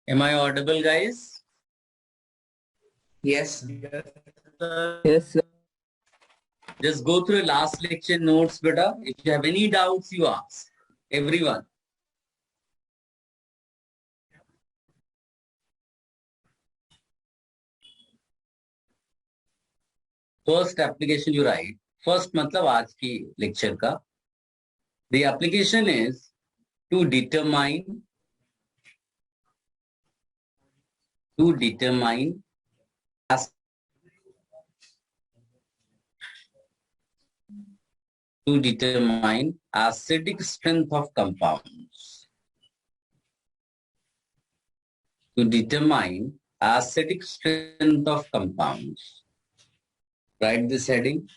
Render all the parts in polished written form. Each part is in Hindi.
Am I audible, guys? Yes. Yes, sir. Just go through last lecture notes, beta. If you have any doubts, you ask. Everyone. First application you write. First मतलब आज की lecture का. The application is to determine acidic strength of compounds. To determine acidic strength of compounds. Write this heading.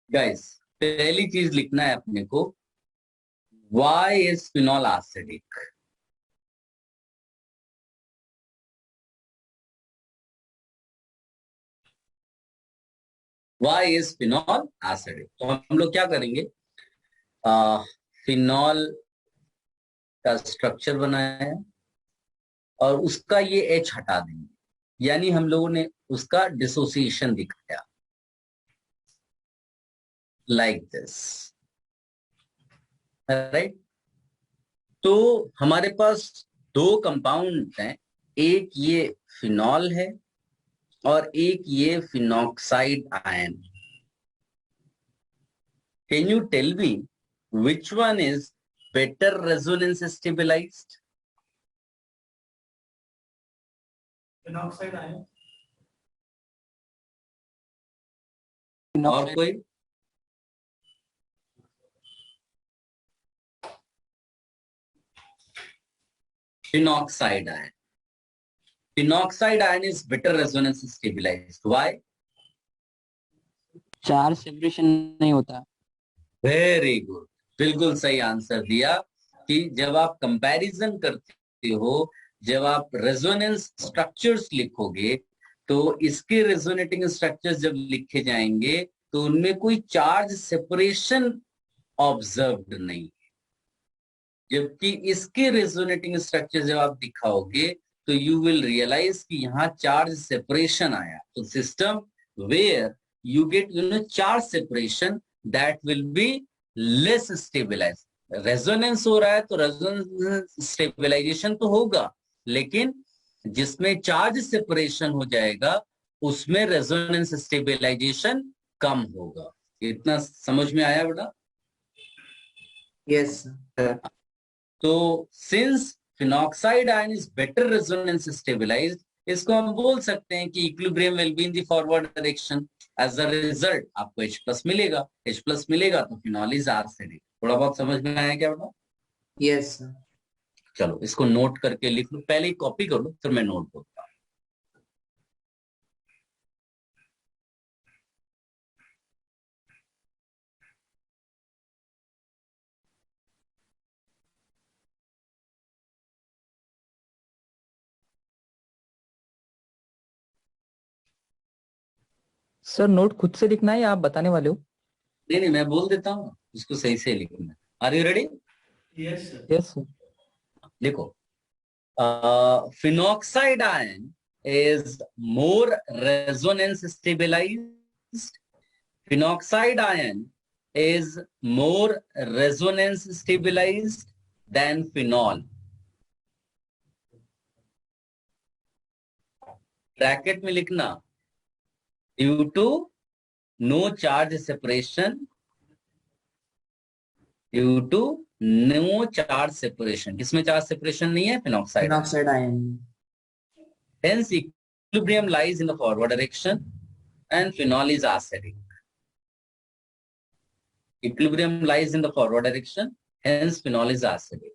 Guys, पहली चीज लिखना है अपने को. Why is phenol acidic? Why is phenol acidic? तो हम लोग क्या करेंगे? फिनॉल का स्ट्रक्चर बनाया है और उसका ये एच हटा देंगे, यानी हम लोगों ने उसका डिसोसिएशन दिखाया लाइक दिस, राइट. तो हमारे पास दो कंपाउंड हैं, एक ये फिनॉल है और एक ये phenoxide ion. Can you tell me which one is better resonance stabilized? Phenoxide ion. और कोई? Phenoxide ion. Phenoxide ion is better resonance stabilized. Why? Charge separation नहीं होता. वेरी गुड, बिल्कुल सही आंसर दिया कि जब आप कंपैरिजन करते हो, जब आप रेजोनेंस स्ट्रक्चर्स लिखोगे तो इसके रेजोनेटिंग स्ट्रक्चर्स जब लिखे जाएंगे तो उनमें कोई चार्ज सेपरेशन ऑब्जर्व्ड नहीं है, जबकि इसके रेजोनेटिंग स्ट्रक्चर जब आप दिखाओगे तो यू विल रियलाइज कि यहाँ चार्ज सेपरेशन आया. तो system where you get charge separation, that will be less stabilized. Resonance हो रहा है तो रेजोनेंस स्टेबलाइजेशन तो होगा, लेकिन जिसमें चार्ज सेपरेशन हो जाएगा उसमें रेजोनेंस स्टेबलाइजेशन कम होगा. इतना समझ में आया बेटा? Yes. तो since phenoxide ion is better resonance stabilized, इसको हम बोल सकते हैं कि equilibrium will be in the forward direction. As a result आपको H+ मिलेगा. H+ मिलेगा तो फिनॉल इज एसिडिक. थोड़ा बहुत समझ में आया क्या बेटा? Yes. चलो इसको नोट करके लिख लो, पहले ही कॉपी कर लो फिर मैं नोट बोलता हूँ. सर नोट खुद से लिखना है या आप बताने वाले हो? नहीं, मैं बोल देता हूँ, इसको सही से लिखना. Are you ready? Yes. Yes sir. देखो, phenoxide ion is more resonance stabilized. Phenoxide ion is more resonance stabilized than phenol. Bracket में लिखना, due to no charge separation, due to no charge separation. किसमें चार्ज सेपरेशन नहीं है? Phenoxide. Phenoxide ion. Hence equilibrium lies in the forward direction and phenol is acidic. Equilibrium lies in the forward direction, hence phenol is acidic.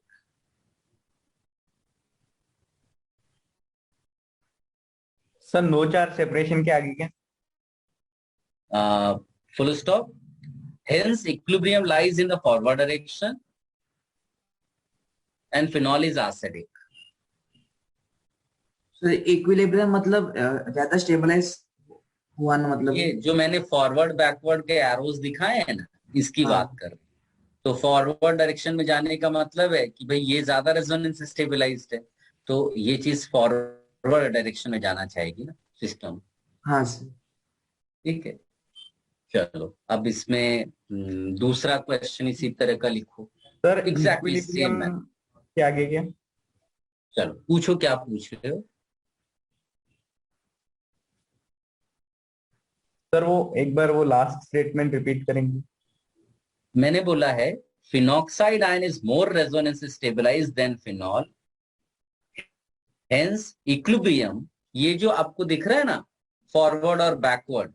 Sir no charge separation के आगे क्या? Full stop. Hence equilibrium lies in the forward direction and phenol is acidic. So equilibrium मतलब ज्यादा स्टेबलाइज हुआ ना, मतलब ये जो मैंने फॉरवर्ड बैकवर्ड के एरोज दिखाए हैं ना, इसकी बात कर रहे हैं. तो फॉरवर्ड डायरेक्शन में जाने का मतलब है कि भाई ये ज्यादा रेजोनेंस स्टेबलाइज्ड है, तो ये चीज फॉरवर्ड डायरेक्शन में जाना चाहेगी ना सिस्टम। हाँ सर। ठीक है, चलो अब इसमें दूसरा क्वेश्चन इसी तरह का लिखो, सर एग्जैक्टली इक्विलिब्रियम सेम है। के आगे क्या? चलो पूछो, क्या पूछ रहे हो? सर वो एक बार वो लास्ट स्टेटमेंट रिपीट करेंगे? मैंने बोला है phenoxide ion is more resonance stabilized than phenol, hence equilibrium, ये जो आपको दिख रहा है ना फॉरवर्ड और बैकवर्ड,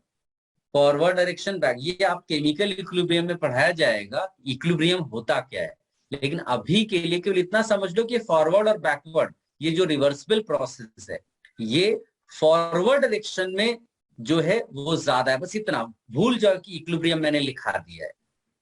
फॉरवर्ड डायरेक्शन बैक, ये आप केमिकल इक्विलिब्रियम में पढ़ाया जाएगा इक्विलिब्रियम होता क्या है। लेकिन अभी के लिए केवल इतना समझ लो कि फॉरवर्ड और बैकवर्ड ये जो रिवर्सिबल प्रोसेस है, ये फॉरवर्ड डायरेक्शन में जो है वो ज्यादा है, बस इतना भूल जाओ कि इक्विलिब्रियम मैंने लिखा दिया है।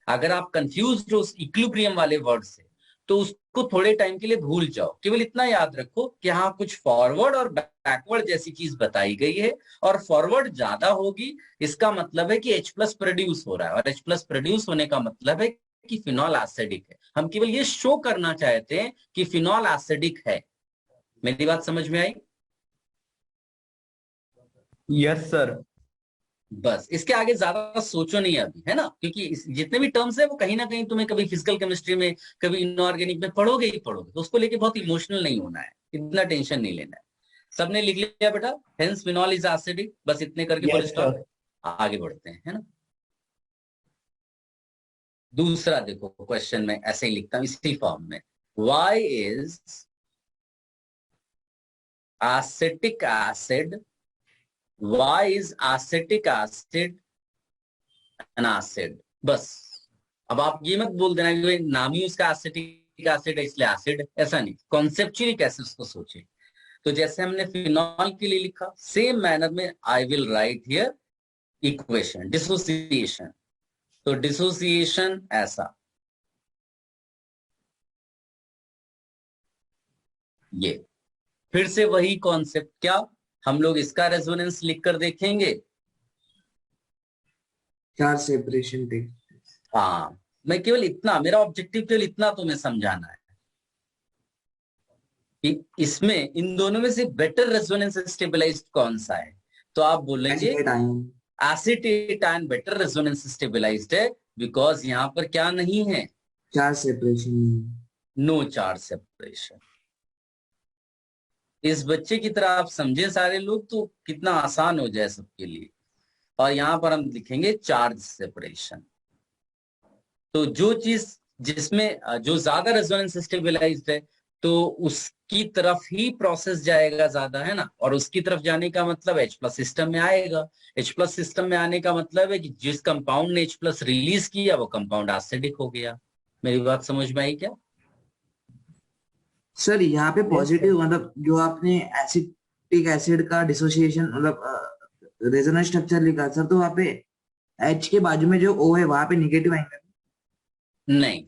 अगर आप कंफ्यूज हो उस इक्विलिब्रियम वाले वर्ड से तो उसको थोड़े टाइम के लिए भूल जाओ, केवल इतना याद रखो कि हाँ कुछ फॉरवर्ड और बैकवर्ड जैसी चीज बताई गई है, और फॉरवर्ड ज्यादा होगी इसका मतलब है कि H+ प्रोड्यूस हो रहा है, और H+ प्रोड्यूस होने का मतलब है कि फिनॉल एसिडिक है। हम केवल ये शो करना चाहते हैं कि फिनॉल एसिडिक है। मेरी बात समझ में आई? Yes sir. बस इसके आगे ज्यादा सोचो नहीं अभी, है ना, क्योंकि जितने भी टर्म्स है वो कहीं ना कहीं तुम्हें कभी फिजिकल केमिस्ट्री में कभी इनऑर्गेनिक में पढ़ोगे ही पढ़ोगे, तो उसको लेके बहुत इमोशनल नहीं होना है, इतना टेंशन नहीं लेना है। सबने लिख लिया बेटा, हेंस फिनॉल इज एसिडिक, बस इतने करके फुल यस स्टॉप। सर। आगे बढ़ते हैं, है ना। दूसरा देखो क्वेश्चन में ऐसे ही लिखता हूं इसी फॉर्म में, why is acetic acid, why is acetic acid an acid, बस। अब आप ये मत बोल देना कि भाई नाम ही उसका एसिटिक एसिड है इसलिए एसिड, ऐसा नहीं, कॉन्सेप्चुअली कैसे उसको सोचे। तो जैसे हमने फिनॉल के लिए लिखा, सेम मैनर में I will write here equation dissociation. तो डिसोसिएशन ऐसा, ये फिर से वही कॉन्सेप्ट, क्या हम लोग इसका रेजोनेंस लिखकर देखेंगे? 4 सेपरेशन टेक। हाँ, मैं केवल इतना, मेरा ऑब्जेक्टिव केवल इतना तुम्हें समझाना है कि इसमें इन दोनों में से बेटर रेजोनेंस स्टेबलाइज्ड कौन सा है। तो आप बोलेंगे acetate ion. Acetate ion better resonance stabilized है, बिकॉज यहां पर क्या नहीं है, 4 सेपरेशन। No charge separation. इस बच्चे की तरह आप समझे सारे लोग तो कितना आसान हो जाए सबके लिए। और यहां पर हम लिखेंगे चार्ज सेपरेशन। तो जो चीज जिसमें जो ज्यादा रेजोनेंस स्टेबलाइज्ड है तो उसकी तरफ ही प्रोसेस जाएगा ज्यादा, है ना, और उसकी तरफ जाने का मतलब H+ सिस्टम में आएगा। H+ सिस्टम में आने का मतलब है कि जिस कंपाउंड ने H+ रिलीज किया वो कंपाउंड एसिडिक हो गया। मेरी बात समझ में आई क्या? सर यहाँ पे यस सर। पॉजिटिव मतलब जो आपने एसिटिक एसिड का डिसोसिएशन मतलब रेजोनेंस स्ट्रक्चर लिखा सर, तो वहाँ पे H के बाजू में जो O है वहां पे निगेटिव आएंगे। नहीं,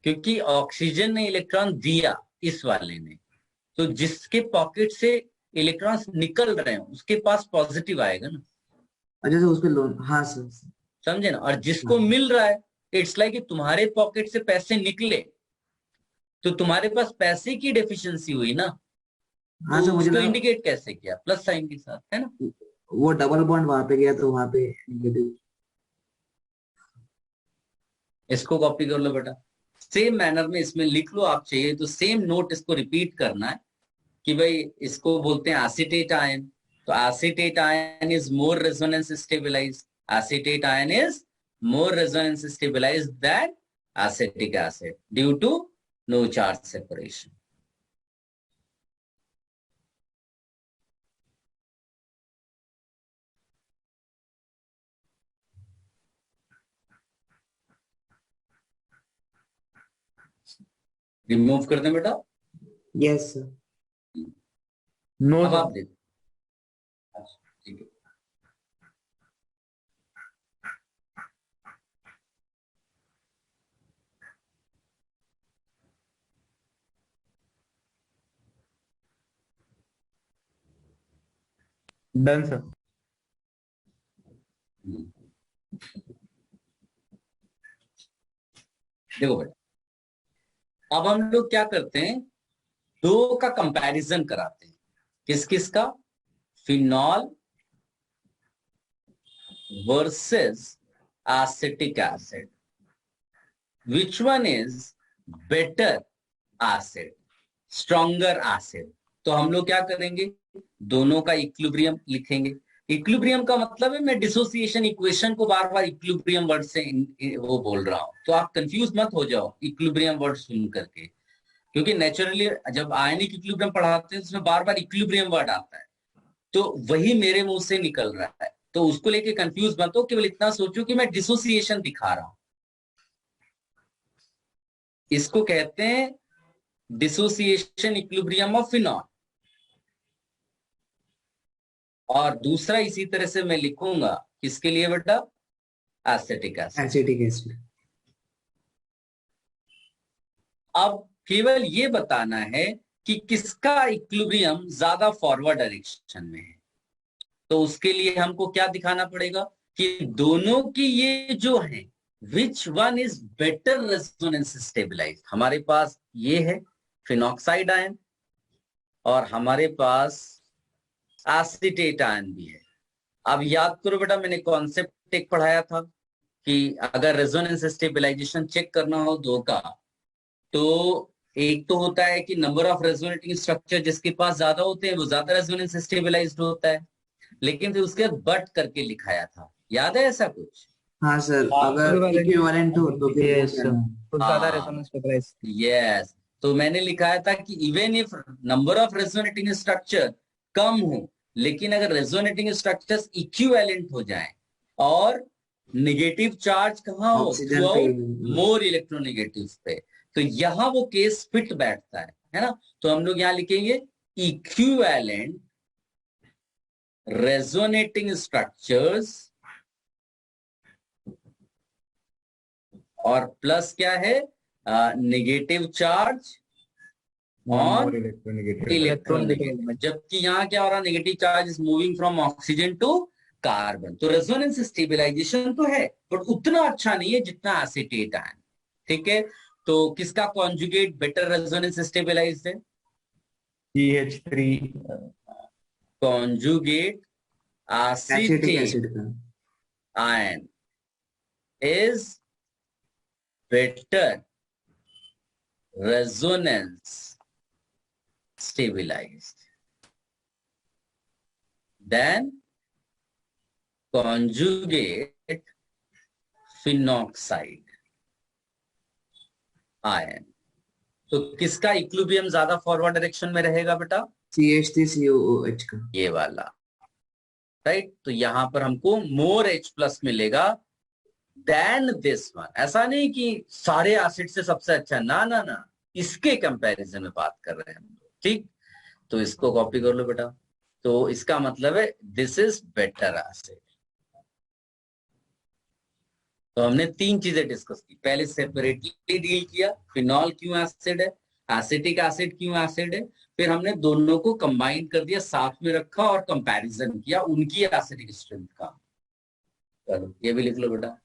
क्योंकि ऑक्सीजन ने इलेक्ट्रॉन दिया इस वाले ने, तो जिसके पॉकेट से इलेक्ट्रॉन्स निकल रहे हैं उसके पास पॉजिटिव आएगा ना। अच्छा सर उस पे लोन, हाँ सर। समझे ना, और जिसको हाँ मिल रहा है, इट्स लाइक कि तुम्हारे पॉकेट से पैसे निकले तो तुम्हारे पास पैसे की डेफिशिएंसी हुई ना, हाँ तो सर, मुझे उसको लगा इंडिकेट कैसे किया, प्लस साइन के साथ, है ना। वो डबल बॉन्ड वहां पे गया तो वहां पे निगेटिव। इसको कॉपी कर लो बेटा, सेम मैनर में इसमें लिख लो, आप चाहिए तो सेम नोट इसको रिपीट करना है कि भाई इसको बोलते हैं एसीटेट आयन, तो acetate ion is more resonance stabilized, acetate ion is more resonance stabilized that acetic acid due to no charge separation. Remove कर दें बेटा? Yes sir. नो अब सर। आप देखो, अच्छा, ठीक है। Done sir. हम्म। देखो बेटा, अब हम लोग क्या करते हैं, दो का कंपैरिजन कराते हैं। किस किस का? Phenol versus acetic acid, which one is better acid, stronger acid. तो हम लोग क्या करेंगे, दोनों का इक्विलिब्रियम लिखेंगे। इक्विलिब्रियम का मतलब है, मैं डिसोसिएशन इक्वेशन को बार बार इक्विलिब्रियम वर्ड से वो बोल रहा हूं, तो आप कंफ्यूज मत हो जाओ इक्विलिब्रियम वर्ड सुन करके, क्योंकि नेचुरली जब आयनिक इक्विलिब्रियम पढ़ाते हैं उसमें बार बार इक्विलिब्रियम वर्ड आता है, तो वही मेरे मुंह से निकल रहा है, तो उसको लेके कंफ्यूज मत हो, केवल इतना सोचो कि मैं डिसोसिएशन दिखा रहा हूं। इसको कहते हैं डिसोसिएशन इक्विलिब्रियम ऑफ फिनॉल। और दूसरा इसी तरह से मैं लिखूंगा, किसके लिए बेटा? Acetic acid. Acetic acid. अब केवल ये बताना है कि किसका इक्विलिब्रियम ज्यादा फॉरवर्ड डायरेक्शन में है। तो उसके लिए हमको क्या दिखाना पड़ेगा कि दोनों की ये जो है, which one is better resonance stabilize. हमारे पास ये है फिनॉक्साइड आयन और हमारे पास एसिटेट आयन भी है। अब याद करो बेटा, मैंने कॉन्सेप्ट एक पढ़ाया था कि अगर रेजोनेंस स्टेबलाइजेशन चेक करना हो दो का, तो एक तो होता है कि नंबर ऑफ रेजोनेटिंग स्ट्रक्चर जिसके पास ज्यादा होते हैं वो ज्यादा रेजोनेंस स्टेबलाइज्ड होता है, लेकिन फिर उसके बाद बट करके लिखाया था, याद है ऐसा कुछ? हाँ सर, अगर Equivalent इक्विवेलेंट हो तो फिर वो yes sir, कहना। कुछ ज्यादा हाँ, रेजोनेंस स्टेबलाइज। यस। तो मैंने लिखाया था कि even if number of resonating structure कम हो, लेकिन अगर रेजोनेटिंग स्ट्रक्चर्स इक्विवेलेंट हो जाएं और नेगेटिव चार्ज कहाँ हो? थ्रू ऑक्सीजन पे। आउट मोर इलेक्ट्रोनेगेटिव पे, तो यहां वो केस फिट बैठता है ना? तो हम लोग यहां लिखेंगे इक्विवेलेंट रेजोनेटिंग स्ट्रक्चर्स, और प्लस क्या है? Negative charge on electronegative. Electronegative. जबकि यहाँ क्या हो रहा है? Negative charge is moving from oxygen to carbon. तो रेजोनेंस स्टेबलाइजेशन तो है, बट उतना अच्छा नहीं है जितना एसीटेट आयन। ठीक है, तो किसका कॉन्जुगेट बेटर रेजोनेंस स्टेबलाइज्ड है? CH3। Conjugate acetic acetate acid का। Ion is better resonance stabilized than conjugate phenoxide ion। तो किसका इक्विलिब्रियम ज्यादा फॉरवर्ड डायरेक्शन में रहेगा बेटा? CH3COOH का। ये वाला, राइट। तो यहां पर हमको मोर H+ मिलेगा देन दिस वन। ऐसा नहीं कि सारे एसिड से सबसे अच्छा, ना ना ना, इसके कंपैरिजन में बात कर रहे हैं हम लोग। ठीक, तो इसको कॉपी कर लो बेटा। तो इसका मतलब है दिस इज बेटर एसिड। तो हमने तीन चीजें डिस्कस की। पहले सेपरेटली डील किया, फिनॉल क्यों एसिड है, एसिटिक एसिड क्यों एसिड है। फिर हमने दोनों को कंबाइन कर दिया, साथ में रखा और कंपैरिजन किया उनकी एसिडिक स्ट्रेंथ का। चलो ये भी लिख लो बेटा।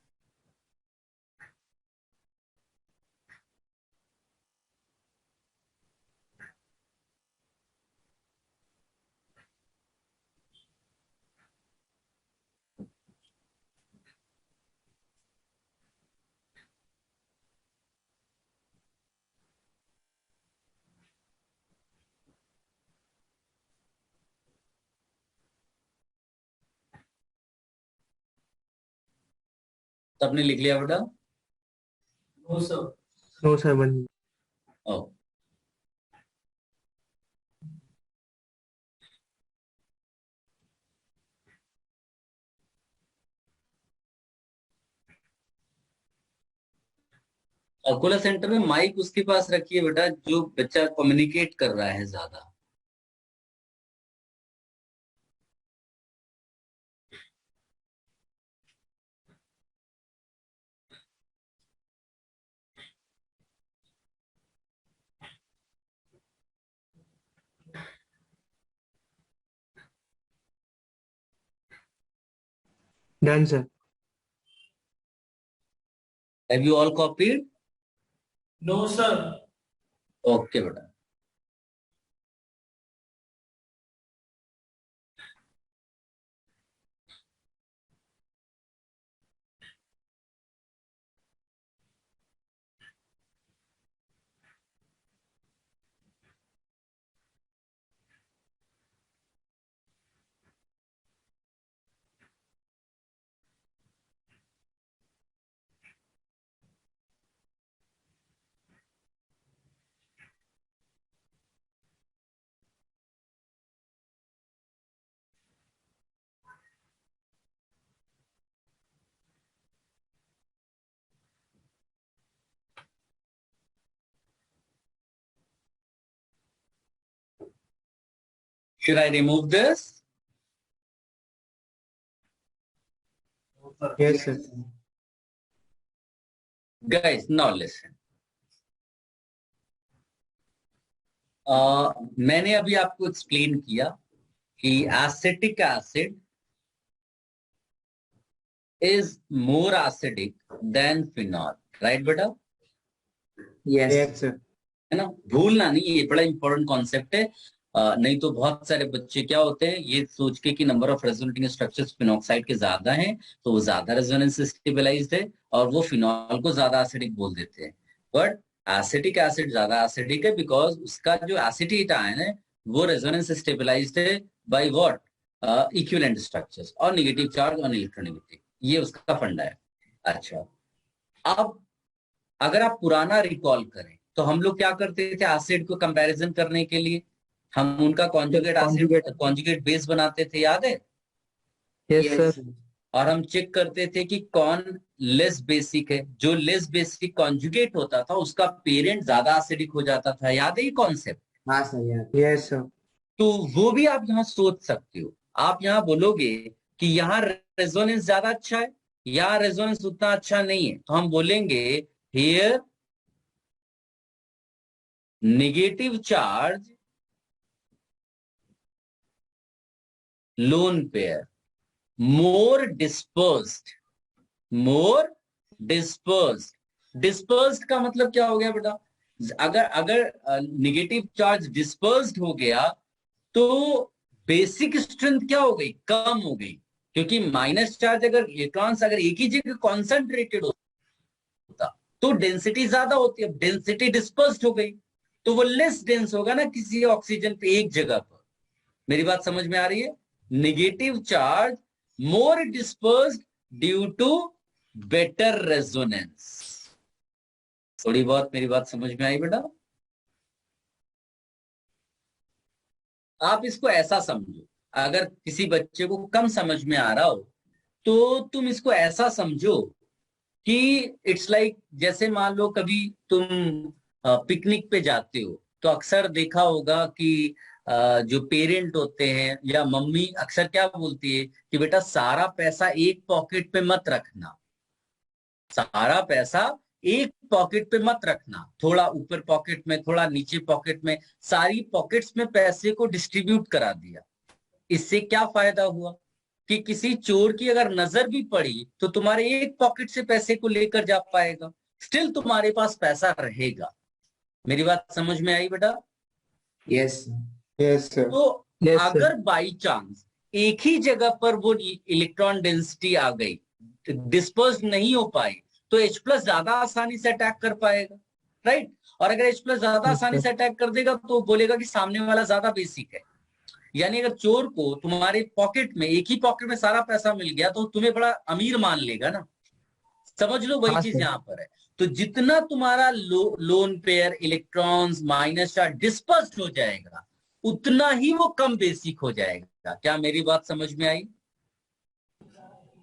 सबने लिख लिया बेटा? No sir one. ओ, सर्कुलर सेंटर में माइक उसके पास रखिए बेटा, जो बच्चा कम्युनिकेट कर रहा है ज्यादा। Done sir. Have you all copied? No sir. Okay बेटा। Should I remove this? Yes, sir. Guys, now listen. मैंने अभी आपको एक्सप्लेन किया कि acetic acid is more acidic than phenol, right बेटा? Yes Yes, sir. है ना, भूलना नहीं, ये बड़ा इंपॉर्टेंट कॉन्सेप्ट है। नहीं तो बहुत सारे बच्चे क्या होते हैं, ये सोच के कि number of resonating structures phenoxide के ज्यादा हैं तो वो ज्यादा रेजोनेंस स्टेबलाइज्ड है, और वो फिनॉल को ज्यादा एसिडिक बोल देते हैं। बट एसिटिक एसिड ज्यादा एसिडिक है बिकॉज उसका जो एसिडिक आयन है वो रेजोनेंस स्टेबलाइज्ड है बाय व्हाट? इक्विवेलेंट स्ट्रक्चर्स और नेगेटिव चार्ज और इलेक्ट्रोनेगेटिव, ये उसका फंडा है। अच्छा, अब अगर आप पुराना रिकॉल करें तो हम लोग क्या करते थे एसिड को कंपैरिजन करने के लिए? हम उनका कॉन्जुगेट एसिड कॉन्जुगेट बेस बनाते थे, याद है? Yes sir. और हम चेक करते थे कि कौन लेस बेसिक है। जो लेस बेसिक कॉन्जुगेट होता था उसका पेरेंट ज्यादा एसिडिक हो जाता था, याद है ये कॉन्सेप्ट? हाँ सर यार। Yes, sir. तो वो भी आप यहाँ सोच सकते हो। आप यहाँ बोलोगे कि यहाँ रेजोनेंस ज्यादा अच्छा है, यहाँ रेजोनेंस उतना अच्छा नहीं है, तो हम बोलेंगे here negative charge lone pair more dispersed, more dispersed। dispersed का मतलब क्या हो गया बेटा? अगर अगर नेगेटिव चार्ज डिस्पर्स्ड हो गया तो बेसिक स्ट्रेंथ क्या हो गई? कम हो गई, क्योंकि माइनस चार्ज अगर इलेक्ट्रॉन्स अगर एक ही जगह कॉन्सेंट्रेटेड होता तो डेंसिटी ज्यादा होती है। डेंसिटी डिस्पर्स्ड हो गई तो वो लेस डेंस होगा ना किसी ऑक्सीजन पे एक जगह पर। मेरी बात समझ में आ रही है? Negative charge more dispersed due to better resonance। थोड़ी बहुत मेरी बात समझ में आई बेटा? आप इसको ऐसा समझो, अगर किसी बच्चे को कम समझ में आ रहा हो तो तुम इसको ऐसा समझो कि इट्स लाइक जैसे मान लो कभी तुम पिकनिक पे जाते हो तो अक्सर देखा होगा कि जो पेरेंट होते हैं या मम्मी अक्सर क्या बोलती है कि बेटा सारा पैसा एक पॉकेट पे मत रखना, सारा पैसा एक पॉकेट पे मत रखना, थोड़ा ऊपर पॉकेट में, थोड़ा नीचे पॉकेट में, सारी पॉकेट्स में पैसे को डिस्ट्रीब्यूट करा दिया। इससे क्या फायदा हुआ कि किसी चोर की अगर नजर भी पड़ी तो तुम्हारे एक पॉकेट से पैसे को लेकर जा पाएगा, स्टिल तुम्हारे पास पैसा रहेगा। मेरी बात समझ में आई बेटा? Yes Yes, sir. तो Yes, sir. अगर बाई चांस एक ही जगह पर वो इलेक्ट्रॉन डेंसिटी आ गई, डिस्पर्स नहीं हो पाई, तो H प्लस ज्यादा आसानी से अटैक कर पाएगा, राइट? और अगर H प्लस ज्यादा Yes, आसानी sir. से अटैक कर देगा तो बोलेगा कि सामने वाला ज्यादा बेसिक है। यानी अगर चोर को तुम्हारे पॉकेट में, एक ही पॉकेट में सारा पैसा मिल गया तो तुम्हें बड़ा अमीर मान लेगा ना। समझ लो वही हाँ, चीज sir. यहाँ पर है। तो जितना तुम्हारा lone pair electrons minus charge dispersed हो जाएगा उतना ही वो कम बेसिक हो जाएगा। क्या मेरी बात समझ में आई?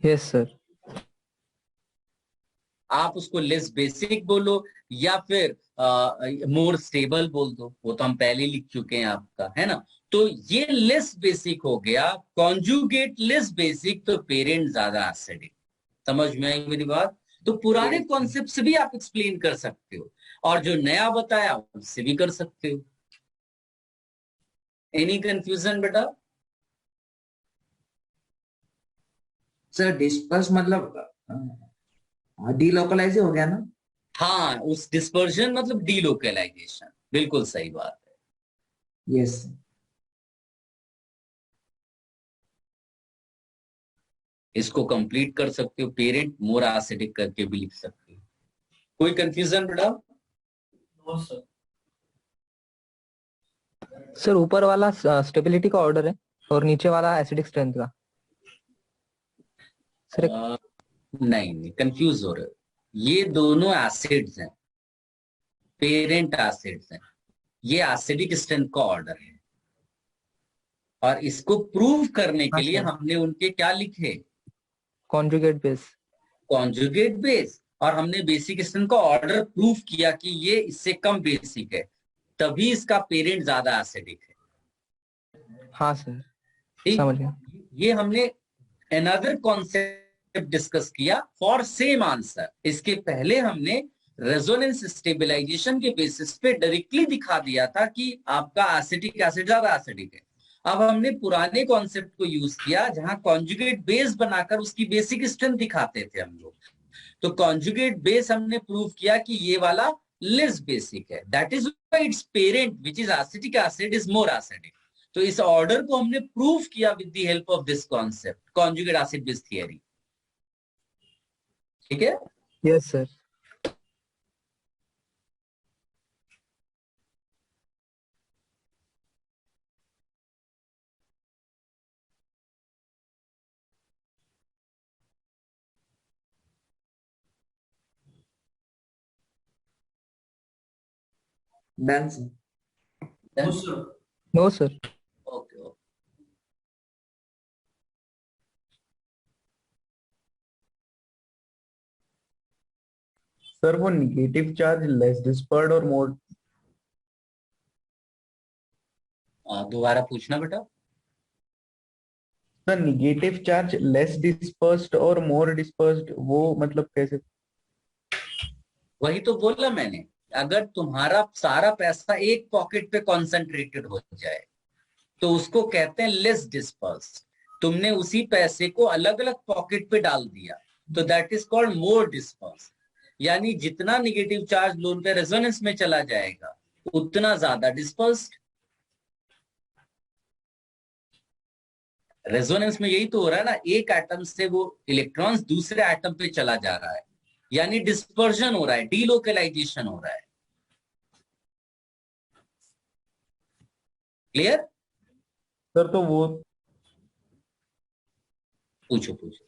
Yes, sir. आप उसको लेस बेसिक बोलो या फिर मोर स्टेबल बोल दो, वो तो हम पहले लिख चुके हैं आपका, है ना? तो ये लेस बेसिक हो गया, कॉन्जुगेट लेस बेसिक, तो पेरेंट ज्यादा एसिडिक। समझ में आई मेरी बात? तो पुराने Yes. कॉन्सेप्ट से भी आप एक्सप्लेन कर सकते हो और जो नया बताया उससे भी कर सकते हो। एनी कंफ्यूजन बेटा? सर डिस्पर्स मतलब डीलोकलाइज हो गया ना? हाँ, उस डिस्पर्जन मतलब डीलोकलाइजेशन, बिल्कुल सही बात है। यस। इसको कंप्लीट कर सकते हो, पेरेंट मोर एसिडिक करके भी लिख सकते हो। कोई कंफ्यूजन बेटा? सर ऊपर वाला स्टेबिलिटी का ऑर्डर है और नीचे वाला एसिडिक स्ट्रेंथ का। सर नहीं, कंफ्यूज हो रहे हो। ये दोनों एसिड्स हैं, पेरेंट एसिड्स हैं, ये एसिडिक स्ट्रेंथ का ऑर्डर है। और इसको प्रूव करने के लिए हमने उनके क्या लिखे? Conjugate base. Conjugate base. और हमने बेसिक स्ट्रेंथ का ऑर्डर प्रूव किया कि ये इससे कम बेसिक है, तभी इसका पेरेंट ज्यादा एसिडिक है। हाँ सर, ठीक, समझ गया। ये हमने अनदर कॉन्सेप्ट डिस्कस किया फॉर सेम आंसर। इसके पहले हमने रेजोनेंस स्टेबलाइजेशन के बेसिस पे डायरेक्टली दिखा दिया था कि आपका एसिटिक एसिड ज्यादा एसिडिक है। अब हमने पुराने कॉन्सेप्ट को यूज किया जहां कॉन्जुगेट बेस बनाकर उसकी बेसिक स्ट्रेंथ दिखाते थे हम लोग। तो कॉन्जुगेट बेस हमने प्रूव किया कि ये वाला लेस बेसिक है, that is why its parent which is acetic acid is more acidic. तो इस ऑर्डर को हमने प्रूव किया with the help of this concept, conjugate acid base theory. ठीक है? Yes sir. Done sir. No sir. Okay. Sir वो निगेटिव चार्ज लेस डिस्पर्ड और मोर, दोबारा पूछना बेटा। Sir negative charge less dispersed और मोर डिस्पर्स्ड, वो मतलब कैसे? वही तो बोला मैंने, अगर तुम्हारा सारा पैसा एक पॉकेट पे कॉन्सेंट्रेटेड हो जाए तो उसको कहते हैं लेस डिस्पर्स। तुमने उसी पैसे को अलग अलग पॉकेट पे डाल दिया तो that is called more disperse. यानी जितना निगेटिव चार्ज लोन पे रेजोनेंस में चला जाएगा उतना ज्यादा डिस्पर्स्ड। रेजोनेंस में यही तो हो रहा है ना, एक एटम से वो इलेक्ट्रॉन्स दूसरे एटम पे चला जा रहा है, यानी डिस्पर्जन हो रहा है, डीलोकलाइजेशन हो रहा है। क्लियर? सर तो वो, पूछो पूछो।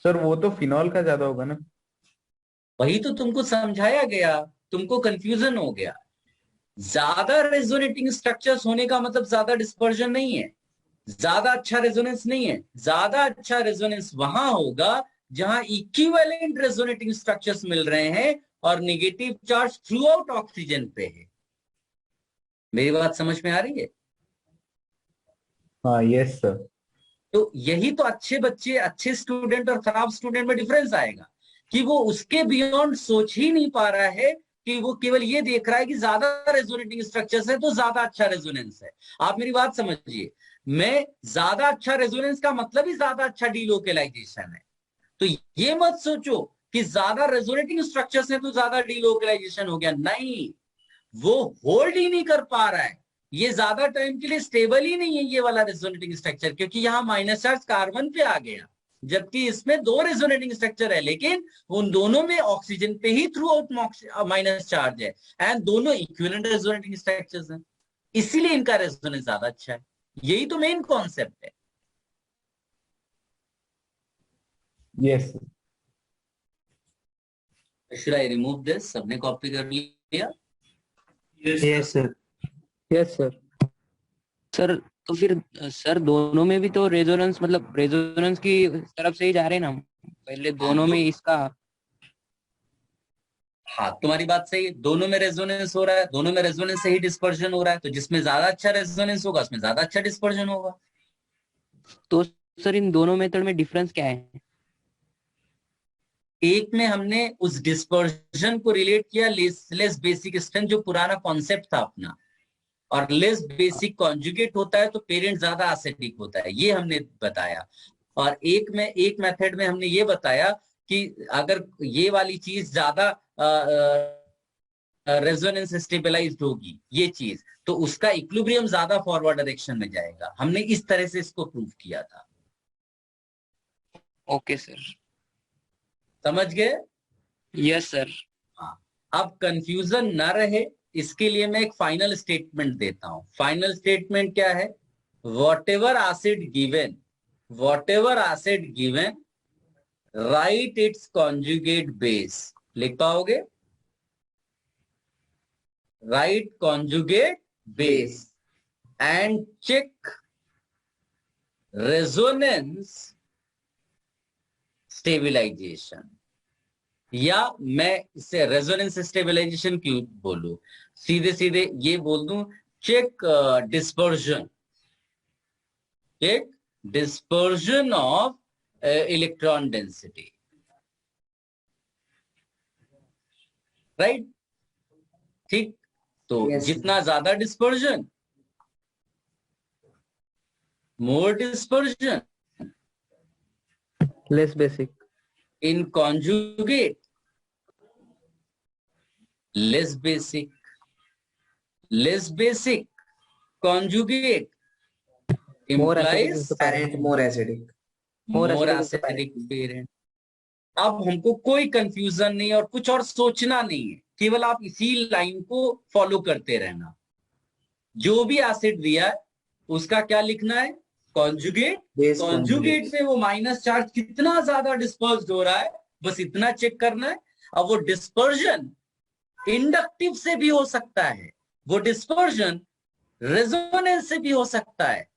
सर वो तो फिनॉल का ज्यादा होगा ना? वही तो तुमको समझाया गया, तुमको कंफ्यूजन हो गया। ज्यादा रेजोनेटिंग स्ट्रक्चर्स होने का मतलब ज्यादा डिस्पर्जन नहीं है, ज्यादा अच्छा रेजोनेंस नहीं है। ज्यादा अच्छा रेजोनेंस वहां होगा जहां इक्विवेलेंट रेजोनेटिंग स्ट्रक्चर्स मिल रहे हैं और negative charge through out oxygen पे है। मेरी बात समझ में आ रही है? हाँ यस सर। तो यही तो अच्छे बच्चे, अच्छे स्टूडेंट और खराब स्टूडेंट में डिफरेंस आएगा कि वो उसके बियॉन्ड सोच ही नहीं पा रहा है, कि वो केवल ये देख रहा है कि ज्यादा रेजोनेटिंग स्ट्रक्चर्स है तो ज्यादा अच्छा रेजोनेंस है। आप मेरी बात समझिए, मैं ज्यादा अच्छा रेजोनेंस का मतलब ही ज्यादा अच्छा डीलोकलाइजेशन है। तो ये मत सोचो कि ज्यादा रेजोनेटिंग स्ट्रक्चर्स है तो ज्यादा डीलोकलाइजेशन हो गया, नहीं। वो होल्ड ही नहीं कर पा रहा है, ये ज्यादा टाइम के लिए स्टेबल ही नहीं है ये वाला रेजोनेटिंग स्ट्रक्चर, क्योंकि यहां माइनस चार्ज कार्बन पे आ गया, जबकि इसमें दो रेजोनेटिंग स्ट्रक्चर है लेकिन उन दोनों में ऑक्सीजन पे ही थ्रू आउट माइनस चार्ज है, एंड दोनों इक्विवेलेंट रेजोनेटिंग स्ट्रक्चर्स हैं, इसीलिए इनका रेजोनेंस ज्यादा अच्छा है। यही तो मेन कॉन्सेप्ट है। Yes should I remove this? सबने कॉपी कर लिया? Yes sir. Yes sir. Sir तो फिर सर दोनों में भी तो रेजोनेंस, मतलब रेजोनेंस की तरफ से ही जा रहे हैं ना हम, पहले दोनों में इसका। हाँ, तुम्हारी बात सही है, दोनों में रेजोनेंस हो रहा है, दोनों में रेजोनेंस से ही डिस्पर्जन हो रहा है, तो जिसमें ज्यादा अच्छा रेजोनेंस होगा उसमें ज्यादा अच्छा डिस्पर्जन होगा। तो सर इन दोनों मेथड में डिफरेंस क्या है? एक में हमने उस डिस्पर्जन को रिलेट किया लेस बेसिक स्ट्रेंथ, जो पुराना कॉन्सेप्ट था अपना, और लेस बेसिक कॉन्जुगेट होता है तो पेरेंट ज्यादा एसिडिक होता है, ये हमने बताया। और एक मेथड में हमने ये बताया कि अगर ये वाली चीज ज्यादा रेजोनेंस स्टेबलाइज्ड होगी ये चीज, तो उसका इक्विलिब्रियम ज्यादा फॉरवर्ड डायरेक्शन में जाएगा। हमने इस तरह से इसको प्रूव किया था। Okay sir. समझ गए? Yes sir. हाँ, अब कंफ्यूजन ना रहे इसके लिए मैं एक फाइनल स्टेटमेंट देता हूं। फाइनल स्टेटमेंट क्या है? whatever acid given write its conjugate base। लिख पाओगे? write conjugate base and check resonance stabilization। या मैं इसे रेजोनेंस स्टेबलाइजेशन क्यों बोलूं, सीधे सीधे ये बोल दूं, check dispersion, check dispersion of electron density. Right? ठीक, तो Yes, जितना ज्यादा dispersion, more dispersion less basic. इन conjugate, less basic, less basic conjugate More acidic implies is the parent. parent more acidic. More more acidic is the acidic parent। अब हमको कोई कंफ्यूजन नहीं और कुछ और सोचना नहीं है, केवल आप इसी लाइन को फॉलो करते रहना। जो भी एसिड दिया है उसका क्या लिखना है? कॉन्जुगेट। Base conjugate conjugate. में वो माइनस चार्ज कितना ज्यादा डिस्पर्स्ड हो रहा है, बस इतना चेक करना है। अब वो डिस्पर्जन इंडक्टिव से भी हो सकता है, वो डिस्पर्जन रेजोनेंस से भी हो सकता है,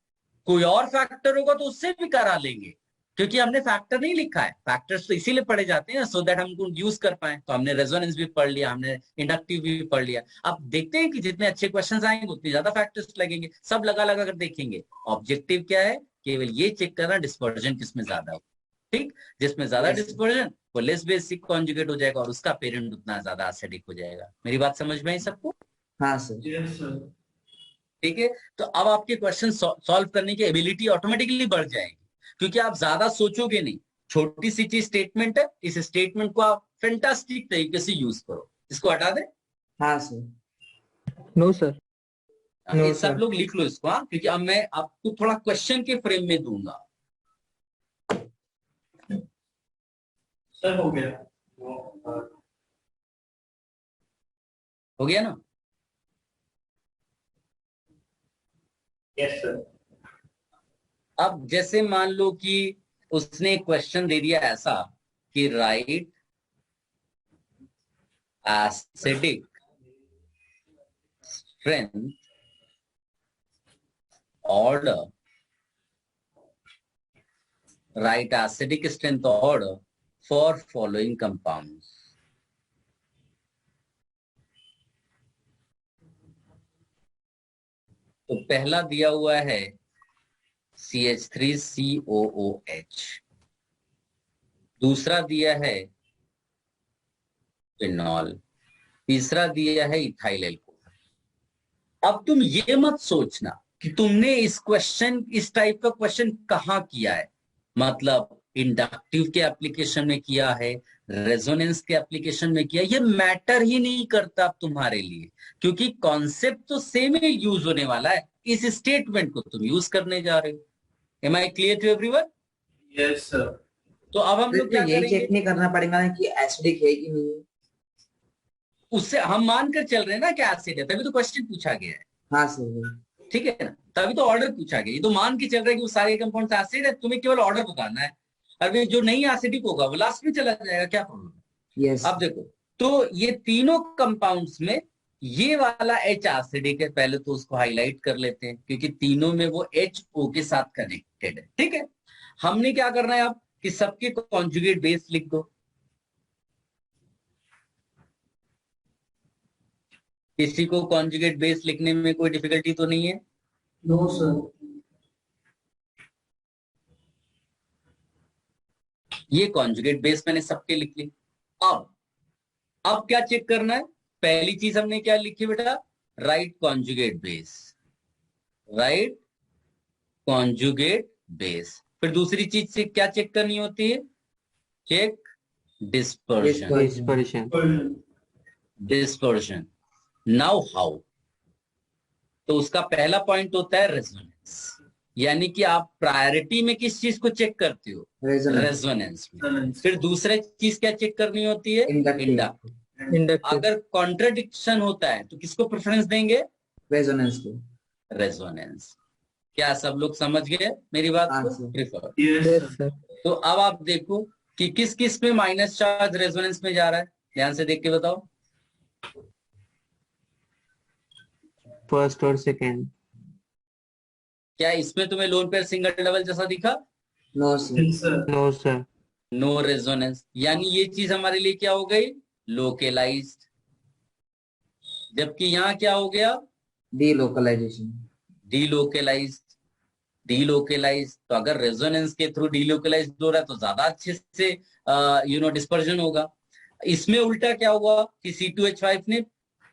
कोई और फैक्टर होगा तो उससे भी करा लेंगे, क्योंकि हमने फैक्टर नहीं लिखा है। फैक्टर्स तो इसीलिए पढ़े जाते हैं सो दैट हम उनको यूज कर पाए। तो हमने रेजोनेंस भी पढ़ लिया, हमने इंडक्टिव भी पढ़ लिया। अब देखते हैं कि जितने अच्छे क्वेश्चंस आएंगे उतने ज्यादा फैक्टर्स लगेंगे, सब लगा लगा कर देखेंगे। ऑब्जेक्टिव क्या है? केवल ये चेक करना डिस्पर्जन किसमें ज्यादा हो। ठीक, जिसमें ज्यादा Yes. डिस्पर्जन वो लेस बेसिक कॉन्जुगेट हो जाएगा और उसका पेरेंट उतना ज्यादा एसिडिक हो जाएगा। मेरी बात समझ में आई सबको? हाँ सर। ठीक है, तो अब आपके क्वेश्चन सॉल्व करने की एबिलिटी ऑटोमेटिकली बढ़ जाएगी, क्योंकि आप ज्यादा सोचोगे नहीं। छोटी सी चीज स्टेटमेंट है, इस स्टेटमेंट को आप फैंटास्टिक तरीके से यूज करो। इसको हटा दें? हाँ सर। No sir. No ये सब sir. लोग लिख लो इसको, हाँ, क्योंकि अब मैं आपको थोड़ा क्वेश्चन के फ्रेम में दूंगा। सर हो गया। हो गया ना? Yes sir. अब जैसे मान लो कि उसने क्वेश्चन दे दिया ऐसा कि right acidic strength order, write acidic strength order for following compounds। तो पहला दिया हुआ है CH3COOH, दूसरा दिया है फिनॉल, तीसरा दिया है इथाइल एल्कोहल। अब तुम ये मत सोचना कि तुमने इस टाइप का क्वेश्चन कहाँ किया है, मतलब इंडक्टिव के एप्लीकेशन में किया है, रेजोनेंस के एप्लीकेशन में किया, ये मैटर ही नहीं करता तुम्हारे लिए, क्योंकि कॉन्सेप्ट तो सेम ही यूज होने वाला है। इस स्टेटमेंट को तुम यूज करने जा रहे हो। Am I clear to everyone? Yes sir. तो अब हम लोग तो क्या ये करेंगे? चेक नहीं करना पड़ेगा ना कि एसिडिक है कि नहीं। उससे हम मानकर चल रहे हैं ना कि एसिड है, तभी तो क्वेश्चन पूछा गया है। हाँ सर। ठीक है ना, तभी तो ऑर्डर पूछा गया। ये तो मान के चल रहा है कि वो सारे कंपाउंड एसिड है, तुम्हें केवल ऑर्डर बताना है। अभी जो नहीं एसिडिक होगा वो लास्ट में चला जाएगा, क्या प्रॉब्लम है? यस। अब देखो, तो ये तीनों कंपाउंड्स में ये वाला H एसिडिक है, पहले तो उसको हाईलाइट कर लेते हैं, क्योंकि तीनों में वो HO के साथ कनेक्टेड है। ठीक है, हमने क्या करना है अब कि सबके कॉन्जुगेट बेस लिख दो। किसी को कॉन्जुगेट बेस लिखने में कोई डिफिकल्टी तो नहीं है? No sir. ये कॉन्जुगेट बेस मैंने सबके लिख ली। अब क्या चेक करना है? पहली चीज हमने क्या लिखी बेटा? Right conjugate base, right conjugate base. फिर दूसरी चीज से क्या चेक करनी होती है? Check dispersion, dispersion. Now how, तो उसका पहला पॉइंट होता है रेजोनेंस, यानी कि आप प्रायोरिटी में किस चीज को चेक करते हो? रेजोनेंस में। फिर दूसरा चीज क्या चेक करनी होती है? इंडक्टिव। अगर कॉन्ट्रडिक्शन होता है तो किसको प्रेफरेंस देंगे? रेजोनेंस को। रेजोनेंस। क्या सब लोग समझ गए मेरी बात को? प्रिफर। Yes sir. तो अब आप देखो कि किस किस में माइनस चार्ज रेजोनेंस में जा रहा है, ध्यान से देख के बताओ। फर्स्ट और सेकंड। क्या इसमें तुम्हें लोन पेयर सिंगल डबल जैसा दिखा? No sir. No sir. No resonance, यानी ये चीज हमारे लिए क्या हो गई? लोकेलाइज्ड। जबकि यहाँ क्या हो गया? डीलोकलाइजेशन। डीलोकेलाइज्ड। डीलोकेलाइज, तो अगर रेजोनेंस के थ्रू डीलोकेलाइज हो रहा है तो ज्यादा अच्छे से डिस्पर्जन होगा। इसमें उल्टा क्या हुआ कि C2H5 ने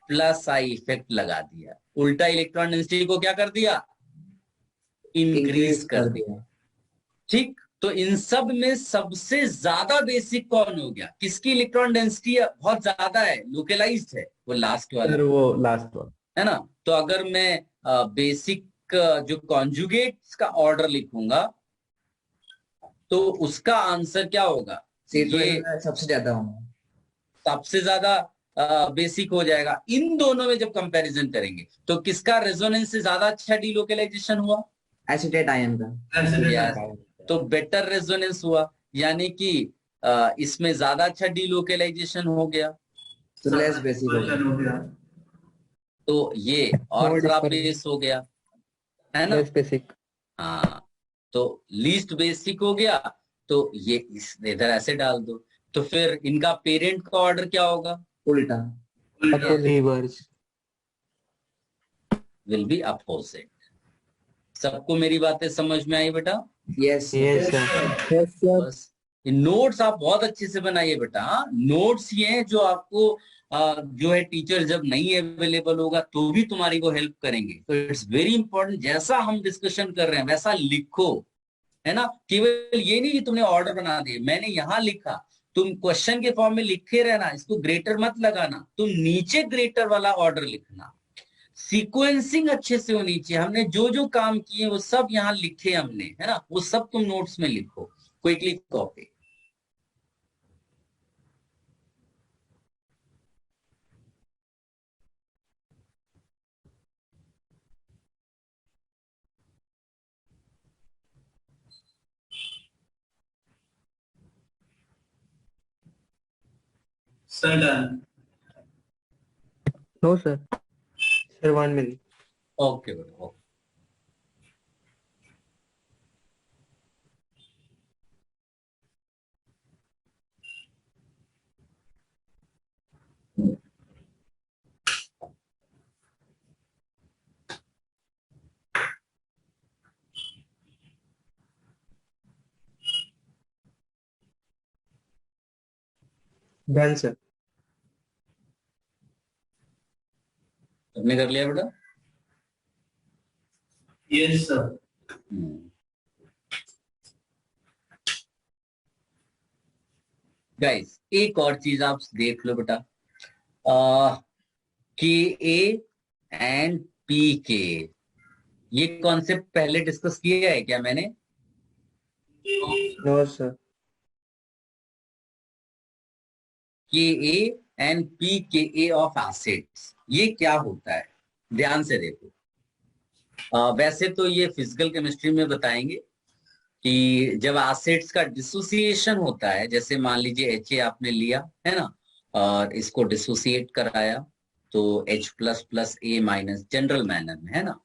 प्लस आई इफेक्ट लगा दिया, उल्टा इलेक्ट्रॉन डेंसिटी को क्या कर दिया? इंक्रीज कर दिया। ठीक, तो इन सब में सबसे ज्यादा बेसिक कौन हो गया? किसकी इलेक्ट्रॉन डेंसिटी बहुत ज्यादा है, लोकेलाइज्ड है? वो लास्ट वाला, वो लास्ट वाला है ना। तो अगर मैं बेसिक जो कॉन्जुगेट्स का ऑर्डर लिखूंगा तो उसका आंसर क्या होगा? ये सबसे ज्यादा होगा, सबसे ज्यादा बेसिक हो जाएगा। इन दोनों में जब कंपैरिजन करेंगे तो किसका रेजोनेंस से ज्यादा अच्छा डीलोकेलाइजेशन हुआ? एसीटेट आयन का। तो बेटर रेजोनेंस हुआ, यानी कि इसमें ज्यादा अच्छा डीलोकेलाइजेशन हो गया, तो लेस बेसिक हो गया। तो ये और खराब बेस हो गया, है ना। Less basic. हाँ, तो लीस्ट बेसिक हो गया, तो ये इधर ऐसे डाल दो। तो फिर इनका पेरेंट का ऑर्डर क्या होगा? उल्टा। रिवर्स। Will be opposite. सबको मेरी बातें समझ में आई बेटा? Yes yes sir. Yes sir. बस नोट्स आप बहुत अच्छे से बनाइए बेटा। नोट्स ये हैं जो आपको जो है टीचर जब नहीं अवेलेबल होगा तो भी तुम्हारी को हेल्प करेंगे। तो इट्स वेरी इंपॉर्टेंट, जैसा हम डिस्कशन कर रहे हैं वैसा लिखो, है ना। केवल ये नहीं कि तुमने ऑर्डर बना दिए, मैंने यहां लिखा, तुम क्वेश्चन के फॉर्म में लिखे रहना, इसको ग्रेटर मत लगाना, तुम नीचे ग्रेटर वाला ऑर्डर लिखना। सीक्वेंसिंग अच्छे से होनी चाहिए। हमने जो जो काम किए वो सब यहाँ लिखे हमने, है ना, वो सब तुम नोट्स में लिखो, quickly copy. Sir done. No sir. Sir 1 minute. Okay बेटा, ओके। Done sir. तुमने कर लिया बेटा? Yes sir. गाइस एक और चीज आप देख लो बेटा, के ए एंड पी के, ये कॉन्सेप्ट पहले डिस्कस किया है क्या मैंने? No sir. K A and P के ए ऑफ एसिड्स, ये क्या होता है? ध्यान से देखो। वैसे तो ये फिजिकल केमिस्ट्री में बताएंगे कि जब एसिड्स का डिसोसिएशन होता है, जैसे मान लीजिए HA आपने लिया, है ना, और इसको डिसोसिएट कराया तो H plus plus A minus, general manner में, है ना।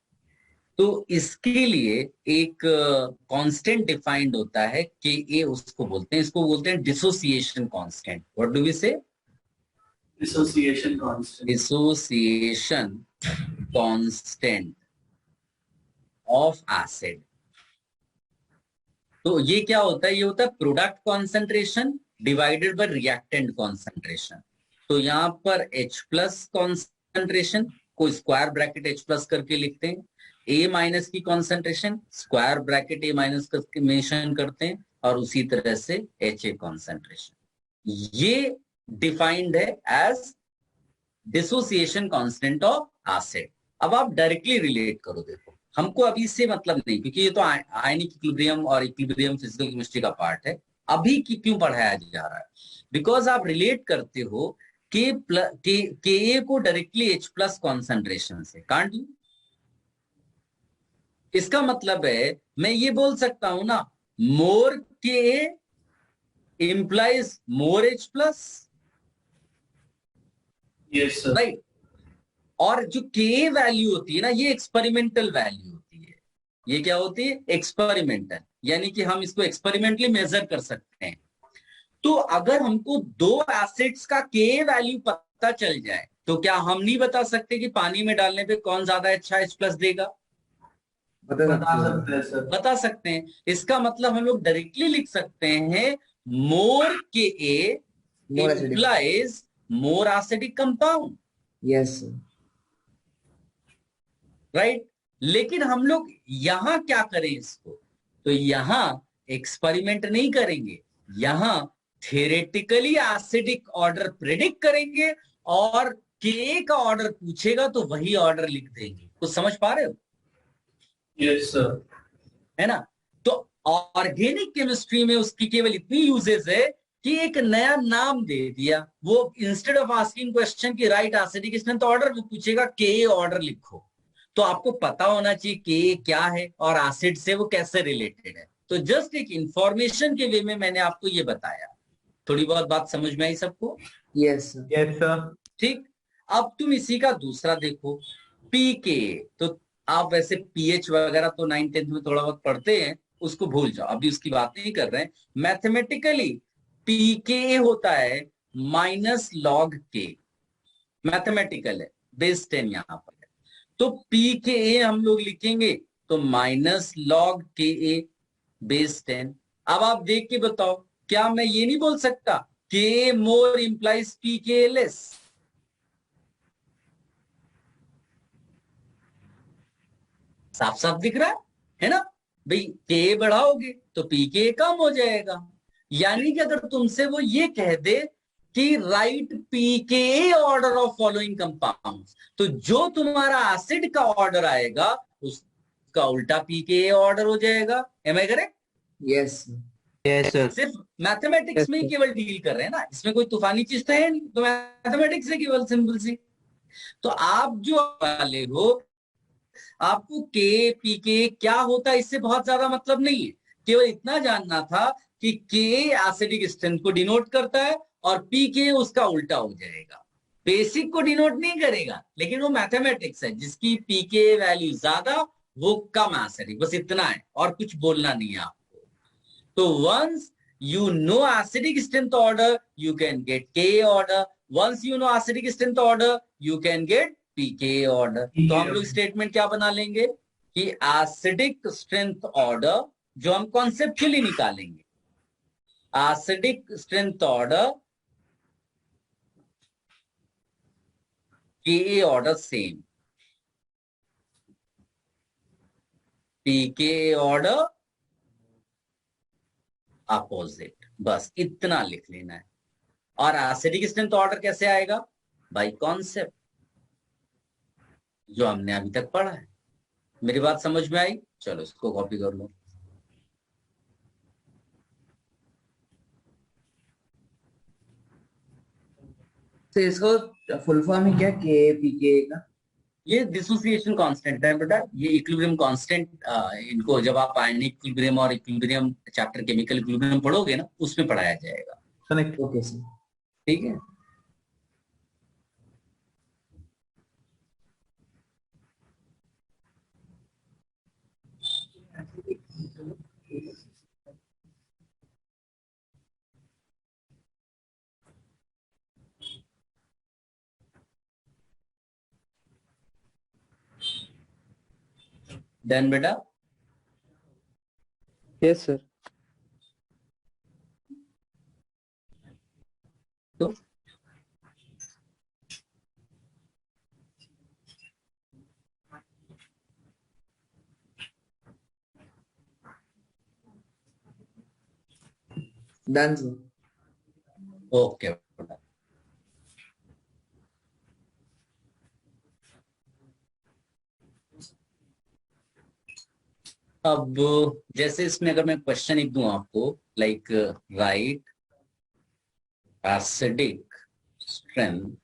तो इसके लिए एक कांस्टेंट डिफाइंड होता है कि ए, उसको बोलते हैं, इसको बोलते हैं dissociation constant. What do we say? Dissociation constant. Dissociation constant of acid. तो ये क्या होता है? ये होता है product concentration divided by reactant concentration. तो यहाँ पर H प्लस कॉन्सेंट्रेशन को स्क्वायर ब्रैकेट H प्लस करके लिखते हैं, A माइनस की concentration square bracket A minus करके मेंशन करते हैं, और उसी तरह से HA कॉन्सेंट्रेशन। ये डिफाइंड है as dissociation constant of acid. अब आप डायरेक्टली रिलेट करो, देखो हमको अभी इससे मतलब नहीं, क्योंकि ये तो आयनिक इक्विलिब्रियम और इक्विलिब्रियम फिजिकल केमिस्ट्री का पार्ट है, अभी की क्यों पढ़ाया जा रहा है, बिकॉज आप रिलेट करते हो के को डायरेक्टली H प्लस कॉन्सेंट्रेशन से, कांट यू? इसका मतलब है मैं ये बोल सकता हूं ना, मोर के इंप्लाइज मोर H plus, yes sir. Right. और जो के वैल्यू होती है ना, ये एक्सपेरिमेंटल वैल्यू होती है। ये क्या होती है? एक्सपेरिमेंटल, यानी कि हम इसको एक्सपेरिमेंटली मेजर कर सकते हैं। तो अगर हमको दो एसिड्स का के वैल्यू पता चल जाए, तो क्या हम नहीं बता सकते कि पानी में डालने पे कौन ज्यादा अच्छा H प्लस देगा? बता सकते हैं सर। बता सकते हैं। इसका मतलब हम लोग डायरेक्टली लिख सकते हैं मोर के ए More acidic. implies more acidic compound, Yes, sir. Right. लेकिन हम लोग यहां क्या करें इसको, तो यहां एक्सपेरिमेंट नहीं करेंगे, यहां थियोरेटिकली एसिडिक ऑर्डर प्रेडिक्ट करेंगे, और के का ऑर्डर पूछेगा तो वही ऑर्डर लिख देंगे। कुछ समझ पा रहे हो? Yes sir. है ना? तो ऑर्गेनिक केमिस्ट्री में उसकी केवल इतनी यूजेस है कि एक नया नाम दे दिया। वो इंस्टेड ऑफ आस्किंग क्वेश्चन की राइट एसिडिक स्ट्रेंथ ऑर्डर, वो पूछेगा के ऑर्डर लिखो। तो आपको पता होना चाहिए के क्या है और एसिड से वो कैसे रिलेटेड है। तो जस्ट एक इंफॉर्मेशन के वे में मैंने आपको ये बताया। थोड़ी बहुत बात समझ में आई सबको? Yes, sir. Yes, sir. ठीक। अब तुम इसी का दूसरा देखो, पी के। तो आप वैसे पीएच वगैरह तो 9th-10th में थोड़ा बहुत पढ़ते हैं, उसको भूल जाओ, अभी उसकी बात नहीं कर रहे हैं। मैथमेटिकली पी के होता है माइनस लॉग के, मैथमेटिकल है, बेस 10 यहां पर है। तो पी के ए हम लोग लिखेंगे तो माइनस लॉग के ए बेस 10। अब आप देख के बताओ, क्या मैं ये नहीं बोल सकता के मोर इंप्लाइज पी के लेस? साफ साफ दिख रहा है ना भाई? के बढ़ाओगे तो पी के कम हो जाएगा। यानी कि अगर तुमसे वो ये कह दे कि राइट पी के ऑर्डर ऑफ फॉलोइंग कंपाउंड्स, तो जो तुम्हारा एसिड का ऑर्डर आएगा उसका उल्टा पी के ऑर्डर हो जाएगा। Am I correct? Yes, sir. Yes sir. सिर्फ मैथमेटिक्स Yes, में ही sir. केवल डील कर रहे हैं ना, इसमें कोई तूफानी चीज तो है नहीं, तो मैथमेटिक्स है केवल, सिंपल सी। तो आप जो वाले हो, आपको के पी के क्या होता है इससे बहुत ज्यादा मतलब नहीं है। केवल इतना जानना था कि के एसिडिक स्ट्रेंथ को डिनोट करता है और पी के उसका उल्टा हो जाएगा। बेसिक को डिनोट नहीं करेगा, लेकिन वो मैथमेटिक्स है। जिसकी पी के वैल्यू ज्यादा वो कम एसिडिक, बस इतना है, और कुछ बोलना नहीं है आपको। तो once you know acidic strength order, you can get Ka order. Once you know acidic strength order, you can get pK order. तो हम लोग स्टेटमेंट क्या बना लेंगे कि एसिडिक स्ट्रेंथ ऑर्डर, जो हम कॉन्सेप्चुअली निकालेंगे, acidic strength order Ka order same, pK order opposite, बस इतना लिख लेना है। और एसिडिक स्ट्रेंथ ऑर्डर कैसे आएगा? बाय कॉन्सेप्ट, जो हमने अभी तक पढ़ा है। मेरी बात समझ में आई? चलो इसको कॉपी कर लो। तो इसको फुल फॉर्म ही क्या के पी के का? ये डिसोसिएशन कांस्टेंट है बेटा, ये इक्विलिब्रियम कांस्टेंट। इनको जब आप आयनिक इक्विलिब्रियम और इक्विलिब्रियम चैप्टर केमिकल इक्विलिब्रियम पढ़ोगे ना, उसमें पढ़ाया जाएगा। Connect. Okay sir. ठीक है। डन बेटा? Yes, sir. तो डन सर। ओके। अब जैसे इसमें अगर मैं क्वेश्चन एक दूं आपको, like right acidic strength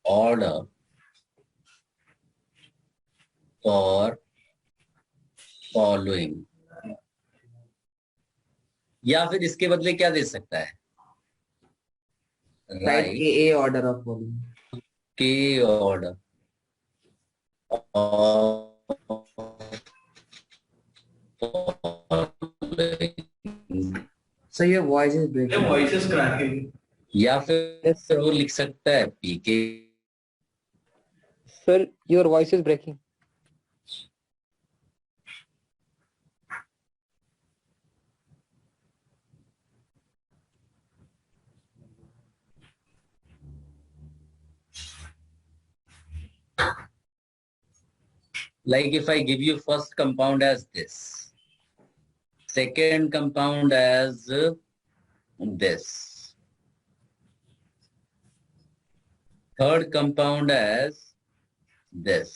order for following, या फिर इसके बदले क्या दे सकता है? Right right K A order of following. के order sir your voice is The breaking. voice is cracking. या Yes, फिर sir. वो लिख सकता है पीके। Sir, your voice is breaking. Like if I give you first compound as this, second compound as this, third compound as this,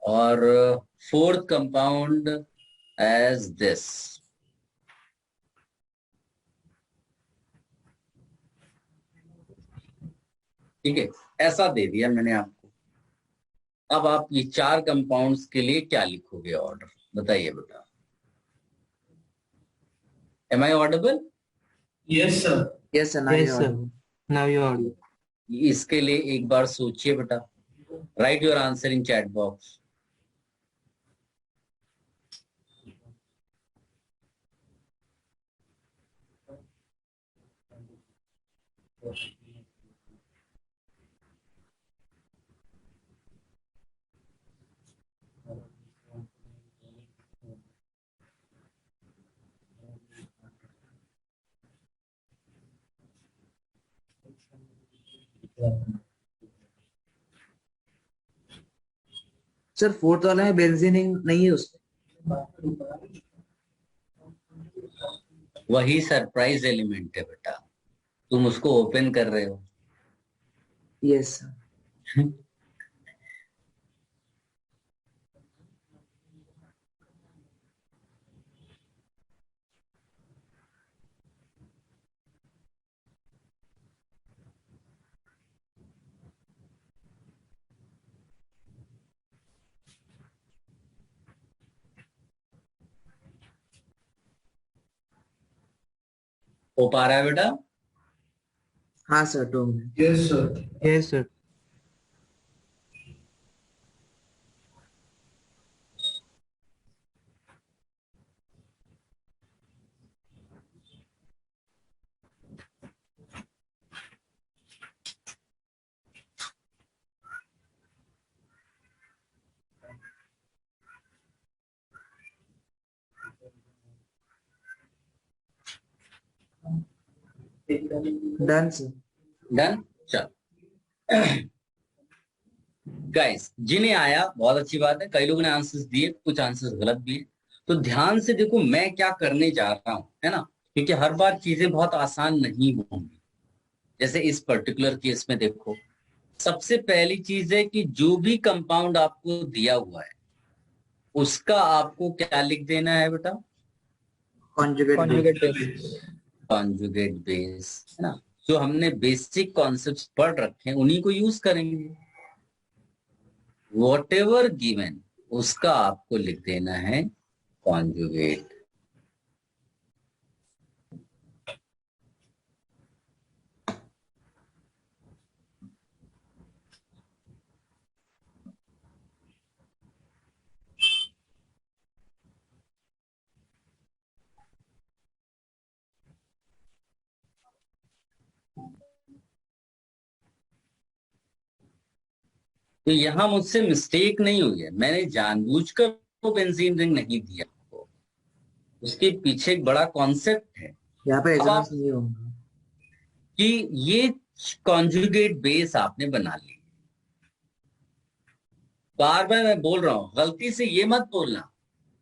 or fourth compound as this. ठीक है, ऐसा दे दिया मैंने आपको। अब आप ये चार कंपाउंड्स के लिए क्या लिखोगे ऑर्डर, बताइए बेटा। Am I audible? Yes, sir. Yes sir, now Yes, you sir. Audible. Now you are audible. इसके लिए एक बार सोचिए बेटा। Right your answer in chat box. Sir fourth वाला में बेंजीन नहीं है उसमें। वही सरप्राइज एलिमेंट है बेटा, तुम उसको ओपन कर रहे हो। Yes sir. हो पा रहा है बेटा? हाँ sir, 2 minute. Yes, sir. Yes, sir. Done sir. Done. चल गाइस, जिन्हें आया बहुत अच्छी बात है, कई लोगों ने आंसर्स दिए, कुछ आंसर्स गलत भी है। तो ध्यान से देखो मैं क्या करने जा रहा हूं, है ना, क्योंकि हर बार चीजें बहुत आसान नहीं होंगी। जैसे इस पर्टिकुलर केस में देखो, सबसे पहली चीज है कि जो भी कंपाउंड आपको दिया हुआ है उसका आपको क्या लिख देना है बेटा? Conjugate Conjugate base. Conjugate base, है ना। जो हमने बेसिक कॉन्सेप्ट्स पढ़ रखे हैं उन्हीं को यूज करेंगे। वॉटेवर गिवन उसका आपको लिख देना है कॉन्जुगेट। तो यहां मुझसे मिस्टेक नहीं हुई है, मैंने जानबूझकर वो बेंजीन रिंग नहीं दिया आपको, उसके पीछे एक बड़ा कॉन्सेप्ट है यहाँ पे अब रेजोनेंस आप- नहीं होगा। कि ये कॉन्जुगेट बेस आपने बना ली। बार बार मैं बोल रहा हूं, गलती से ये मत बोलना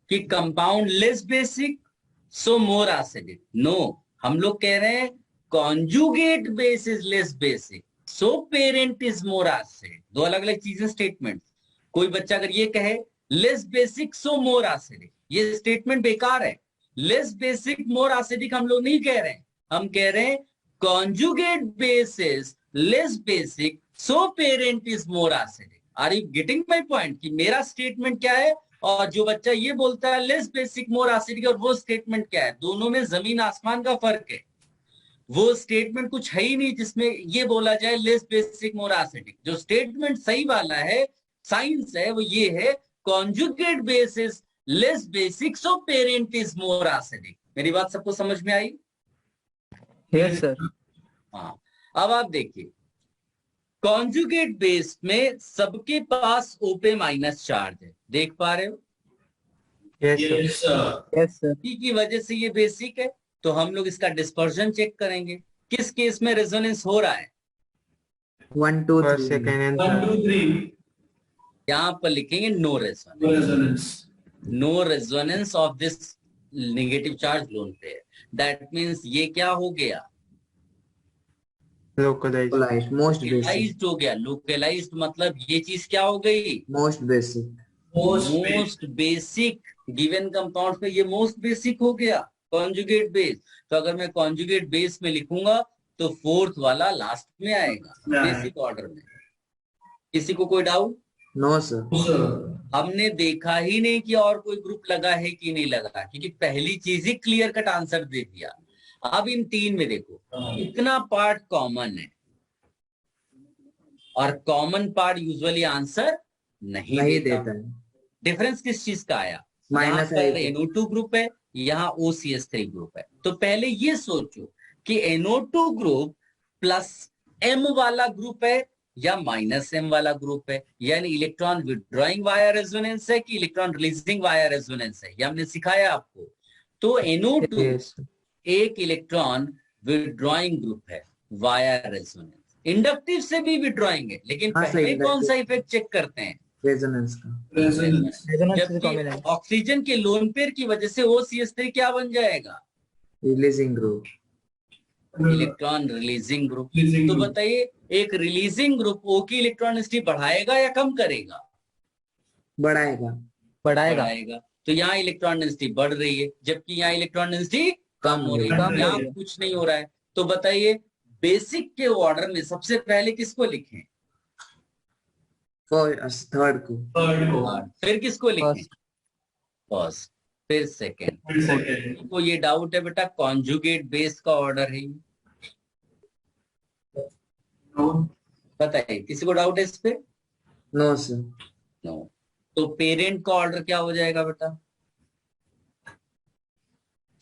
कि compound less basic so more acidic. No, हम लोग कह रहे हैं conjugate base is less basic so parent is more acidic. दो अलग अलग चीजें, स्टेटमेंट। कोई बच्चा अगर ये कहे less basic so more acidic, ये स्टेटमेंट बेकार है। लेस बेसिक मोर एसिडिक हम लोग नहीं कह रहे हैं, हम कह रहे हैं conjugate base is less basic so parent is more acidic. Are you getting my point कि मेरा स्टेटमेंट क्या है और जो बच्चा ये बोलता है लेस बेसिक मोर एसिडिक, और वो स्टेटमेंट क्या है? दोनों में जमीन आसमान का फर्क है। वो स्टेटमेंट कुछ है ही नहीं जिसमें ये बोला जाए लेस बेसिक मोर एसिडिक। जो स्टेटमेंट सही वाला है, साइंस है, वो ये है conjugate base is less basic so parent is more acidic. मेरी बात सबको समझ में आई? Yes sir. हाँ, अब आप देखिए, कॉन्जुगेट बेस में सबके पास O पे माइनस चार्ज है, देख पा रहे हो? Yes, sir. Yes, sir. Yes sir. P की वजह से ये बेसिक है, तो हम लोग इसका डिस्पर्जन चेक करेंगे। किस केस में रेजोनेंस हो रहा है? 1 2 First, 3 second, and 1, third. 2, 3. यहां पर लिखेंगे no resonance, No resonance. No resonance of this negative charge lone pair. That means ये क्या हो गया? Localized. localized, most basic, localized हो गया। लोकलाइज्ड मतलब ये चीज क्या हो गई? most basic. Most basic. Most basic. Given compound में ये मोस्ट बेसिक हो गया कॉन्जुगेट बेस। तो अगर मैं कॉन्जुगेट बेस में लिखूंगा तो फोर्थ वाला लास्ट में आएगा, बेसिक ऑर्डर में। किसी को कोई doubt? No, sir. No, sir. हमने देखा ही नहीं कि और कोई ग्रुप लगा है कि नहीं लगा, क्योंकि पहली चीज ही क्लियर कट आंसर दे दिया। अब इन तीन में देखो, इतना पार्ट कॉमन है और कॉमन पार्ट यूजुअली आंसर नहीं नहीं देता। देता है। डिफरेंस किस चीज का आया? Minus यहाँ पर है। NO2 ग्रुप है, यहाँ OCH3 ग्रुप है। तो पहले ये सोचो कि NO2 ग्रुप प्लस M वाला ग्रुप है या माइनस M वाला ग्रुप है, यानी इलेक्ट्रॉन विड्रॉइंग वाया रेजोनेंस है कि इलेक्ट्रॉन रिलीजिंग वाया रेजोनेंस है, ये हमने सिखाया आपको। तो NO2 Yes, sir. एक इलेक्ट्रॉन विड्रॉइंग ग्रुप है वाया रेजोनेंस। इंडक्टिव से भी विड्रॉइंग है, लेकिन हाँ, पहले सही, कौन सा inductive। इफेक्ट चेक करते हैं? Resonance का। Resonance. रेजोनेंस से जबकि डोमिनेंस। ऑक्सीजन के लोन पेयर की वजह से OCH3 क्या बन जाएगा? Releasing group। Electron releasing group. Releasing तो group. बताइए, एक रिलीजिंग ग्रुप O की इलेक्ट्रॉन डेंसिटी बढ़ाएगा या कम करेगा? बढ़ाएगा। बढ़ाएगा। बढ़ाएगा। तो यहाँ इलेक्ट्रॉन डेंसिटी बढ़ रही है, जबकि यहाँ इलेक्ट्रॉन डेंसिटी कम हो रही है। कम हो यहाँ रही है। कुछ नहीं हो रहा है। तो बताइए, बेसिक के ऑर्डर में सबसे पहले किसको लिखें? थर्ड को। Third को. फिर किसको लिखें? फर्स्ट। फर्स्ट, फिर सेकेंड। Third, second. को ये डाउट है बेटा, कॉन्जुगेट बेस का ऑर्डर है ये? No. बताइए, किसी को डाउट है इस पे? No sir. नो। तो पेरेंट का ऑर्डर क्या हो जाएगा बेटा?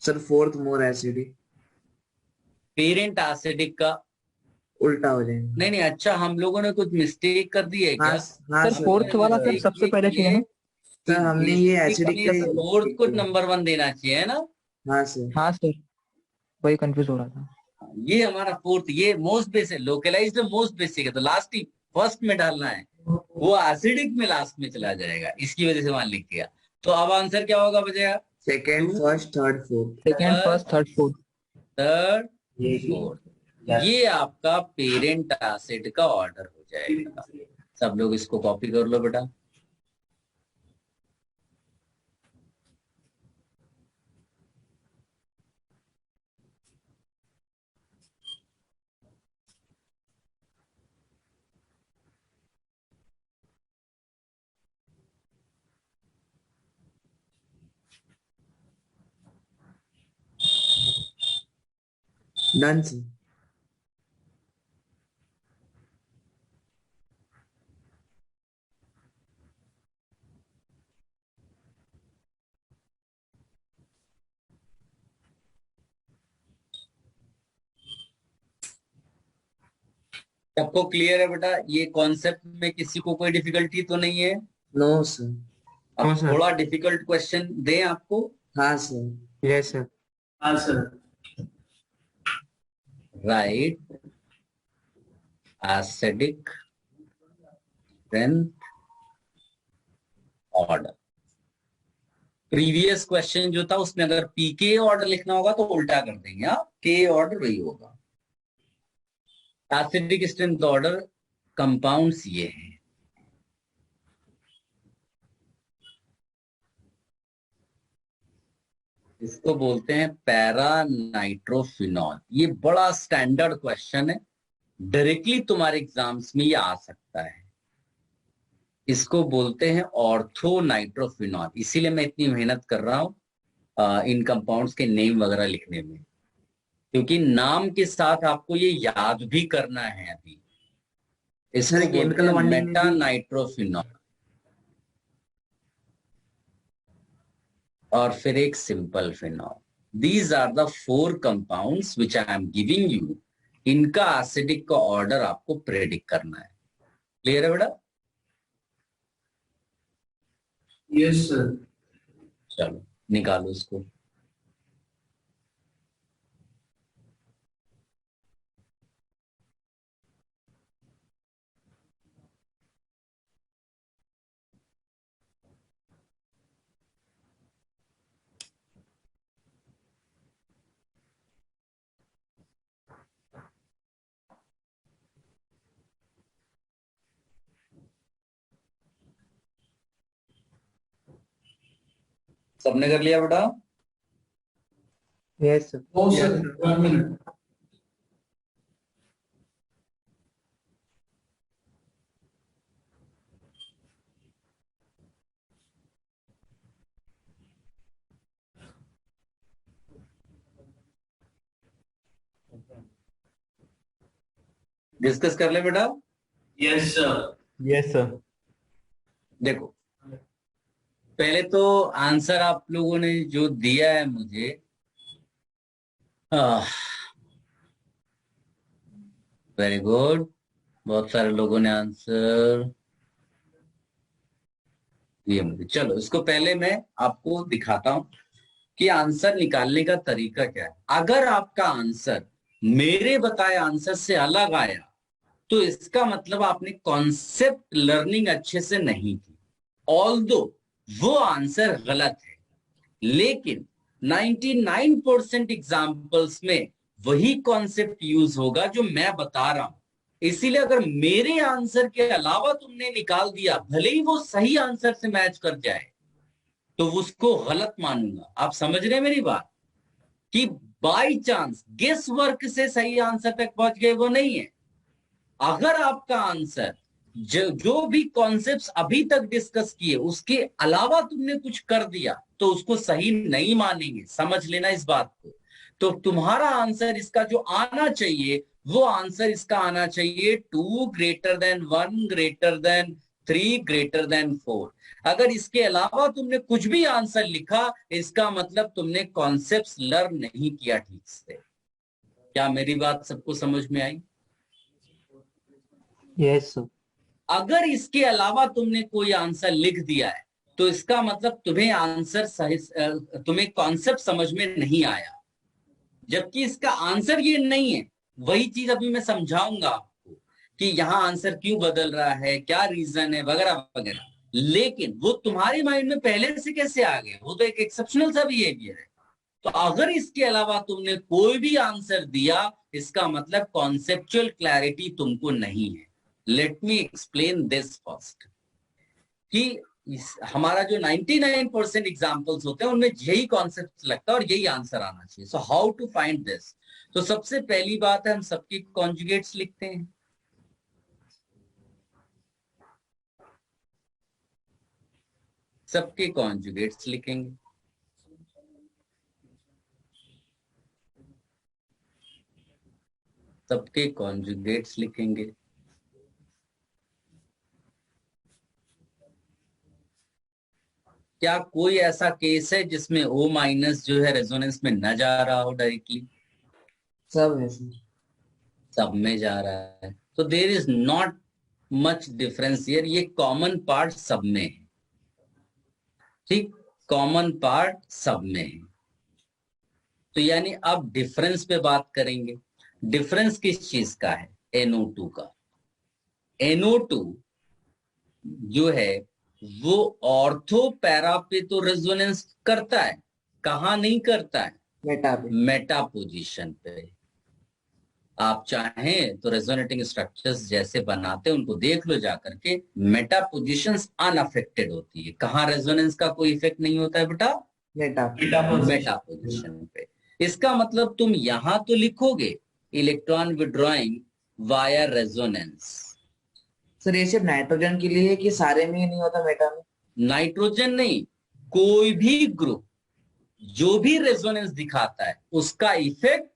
Sir fourth more acidic. Parent acidic का उल्टा हो जाएगा। नहीं, अच्छा, हम लोगों ने कुछ मिस्टेक कर दी है हाँ क्या? हाँ सर सर। फोर्थ वाला सर सबसे पहले चाहिए ना? सर हमने ये एसिडिक का फोर्थ को नंबर 1 देना चाहिए, है ना? हाँ सर। हाँ सर, वही कंफ्यूज हो रहा था। ये हमारा फोर्थ, ये most basic localized most basic है, तो लास्ट ही फर्स्ट में डालना है। वो एसिडिक में लास्ट में चला जाएगा, इसकी वजह से वहां लिख दिया। तो अब आंसर क्या होगा बचेगा? Second, first, third, fourth. Second, first, third, fourth. Third, fourth. ये आपका पेरेंट एसिड का ऑर्डर हो जाएगा। सब लोग इसको कॉपी कर लो बेटा। Done sir. सबको क्लियर है बेटा? ये कॉन्सेप्ट में किसी को कोई डिफिकल्टी तो नहीं है? No sir. अब No, sir. थोड़ा डिफिकल्ट क्वेश्चन दें आपको। हाँ सर। Yes, sir. हाँ sir. Right acidic strength order. Previous question जो था उसमें अगर पीके ऑर्डर लिखना होगा तो उल्टा कर देंगे, आप के ऑर्डर वही होगा। एसिडिक स्ट्रेंथ ऑर्डर कंपाउंड्स ये हैं। इसको बोलते हैं पैरा नाइट्रोफिनॉल। ये बड़ा स्टैंडर्ड क्वेश्चन है, डायरेक्टली तुम्हारे एग्जाम्स में ये आ सकता है। इसको बोलते हैं ऑर्थो नाइट्रोफिनॉल। इसीलिए मैं इतनी मेहनत कर रहा हूं इन कंपाउंड्स के नेम वगैरह लिखने में, क्योंकि नाम के साथ आपको ये याद भी करना है। अभी इसको सर, बोलते केमिकल हैं बॉन्डिंग में मेटा भी नाइट्रोफिनॉल और फिर एक simple phenol. These are the 4 compounds which I am giving you. इनका एसिडिक का ऑर्डर आपको प्रेडिक्ट करना है। क्लियर है बेटा? Yes sir. चलो निकालो इसको। सबने कर लिया बेटा? Yes sir. No sir, 1 minute. Discuss कर ले बेटा। Yes sir. Yes, sir. देखो, पहले तो आंसर आप लोगों ने जो दिया है मुझे, वेरी गुड। बहुत सारे लोगों ने आंसर दिए मुझे। चलो इसको पहले मैं आपको दिखाता हूं कि आंसर निकालने का तरीका क्या है। अगर आपका आंसर मेरे बताए आंसर से अलग आया तो इसका मतलब आपने कॉन्सेप्ट लर्निंग अच्छे से नहीं की। ऑल्दो वो आंसर गलत है, लेकिन 99% एग्जाम्पल्स में वही कॉन्सेप्ट यूज होगा जो मैं बता रहा हूं। इसीलिए अगर मेरे आंसर के अलावा तुमने निकाल दिया, भले ही वो सही आंसर से मैच कर जाए, तो उसको गलत मानूंगा। आप समझ रहे हैं मेरी बात? कि बाय चांस गेस वर्क से सही आंसर तक पहुंच गए, वो नहीं है। अगर आपका आंसर जो भी कॉन्सेप्ट्स अभी तक डिस्कस किए उसके अलावा तुमने कुछ कर दिया तो उसको सही नहीं मानेंगे। समझ लेना इस बात को। तो तुम्हारा आंसर इसका जो आना चाहिए, वो आंसर इसका आना चाहिए 2 greater than 1 greater than 3 greater than 4। अगर इसके अलावा तुमने कुछ भी आंसर लिखा, इसका मतलब तुमने कॉन्सेप्ट्स लर्न नहीं किया ठीक से। क्या मेरी बात सबको समझ में आई? Yes sir. अगर इसके अलावा तुमने कोई आंसर लिख दिया है तो इसका मतलब तुम्हें आंसर सही, तुम्हें कॉन्सेप्ट समझ में नहीं आया, जबकि इसका आंसर ये नहीं है। वही चीज अभी मैं समझाऊंगा आपको कि यहाँ आंसर क्यों बदल रहा है, क्या रीजन है, वगैरह वगैरह। लेकिन वो तुम्हारे माइंड में पहले से कैसे आ गया, वो तो एक एक्सेप्शनल सा बिहेवियर है। तो अगर इसके अलावा तुमने कोई भी आंसर दिया, इसका मतलब कॉन्सेप्चुअल क्लैरिटी तुमको नहीं है। Let me explain this first, कि हमारा जो 99% एग्जाम्पल्स होते हैं उनमें यही कॉन्सेप्ट लगता है और यही आंसर आना चाहिए। So how to find this? तो सबसे पहली बात है, हम सबके कॉन्जुगेट्स लिखते हैं। सबके कॉन्जुगेट्स लिखेंगे। सबके कॉन्जुगेट्स लिखेंगे। क्या कोई ऐसा केस है जिसमें O माइनस जो है रेजोनेंस में न जा रहा हो डायरेक्टली? सब है सर। सब में जा रहा है। तो there is not much difference here. ये कॉमन पार्ट सब में है, ठीक? कॉमन पार्ट सब में है। तो यानी अब डिफरेंस पे बात करेंगे। डिफरेंस किस चीज का है? NO2 का। NO2 जो है वो ऑर्थो पैरा पे तो रेजोनेंस करता है, कहाँ नहीं करता है? मेटा पे। मेटा पोजीशन पे। आप चाहें तो रेजोनेटिंग स्ट्रक्चर्स जैसे बनाते हैं उनको देख लो जाकर के, मेटा पोजीशंस अनअफेक्टेड होती है। कहाँ रेजोनेंस का कोई इफेक्ट नहीं होता है बेटा? मेटा पे। मेटा पोजीशन पे। इसका मतलब तुम यहां तो लिखोगे electron withdrawing via resonance. Sir ये सिर्फ नाइट्रोजन के लिए है कि सारे में ही नहीं होता मेटा में? नाइट्रोजन नहीं, कोई भी ग्रुप जो भी रेजोनेंस दिखाता है उसका इफेक्ट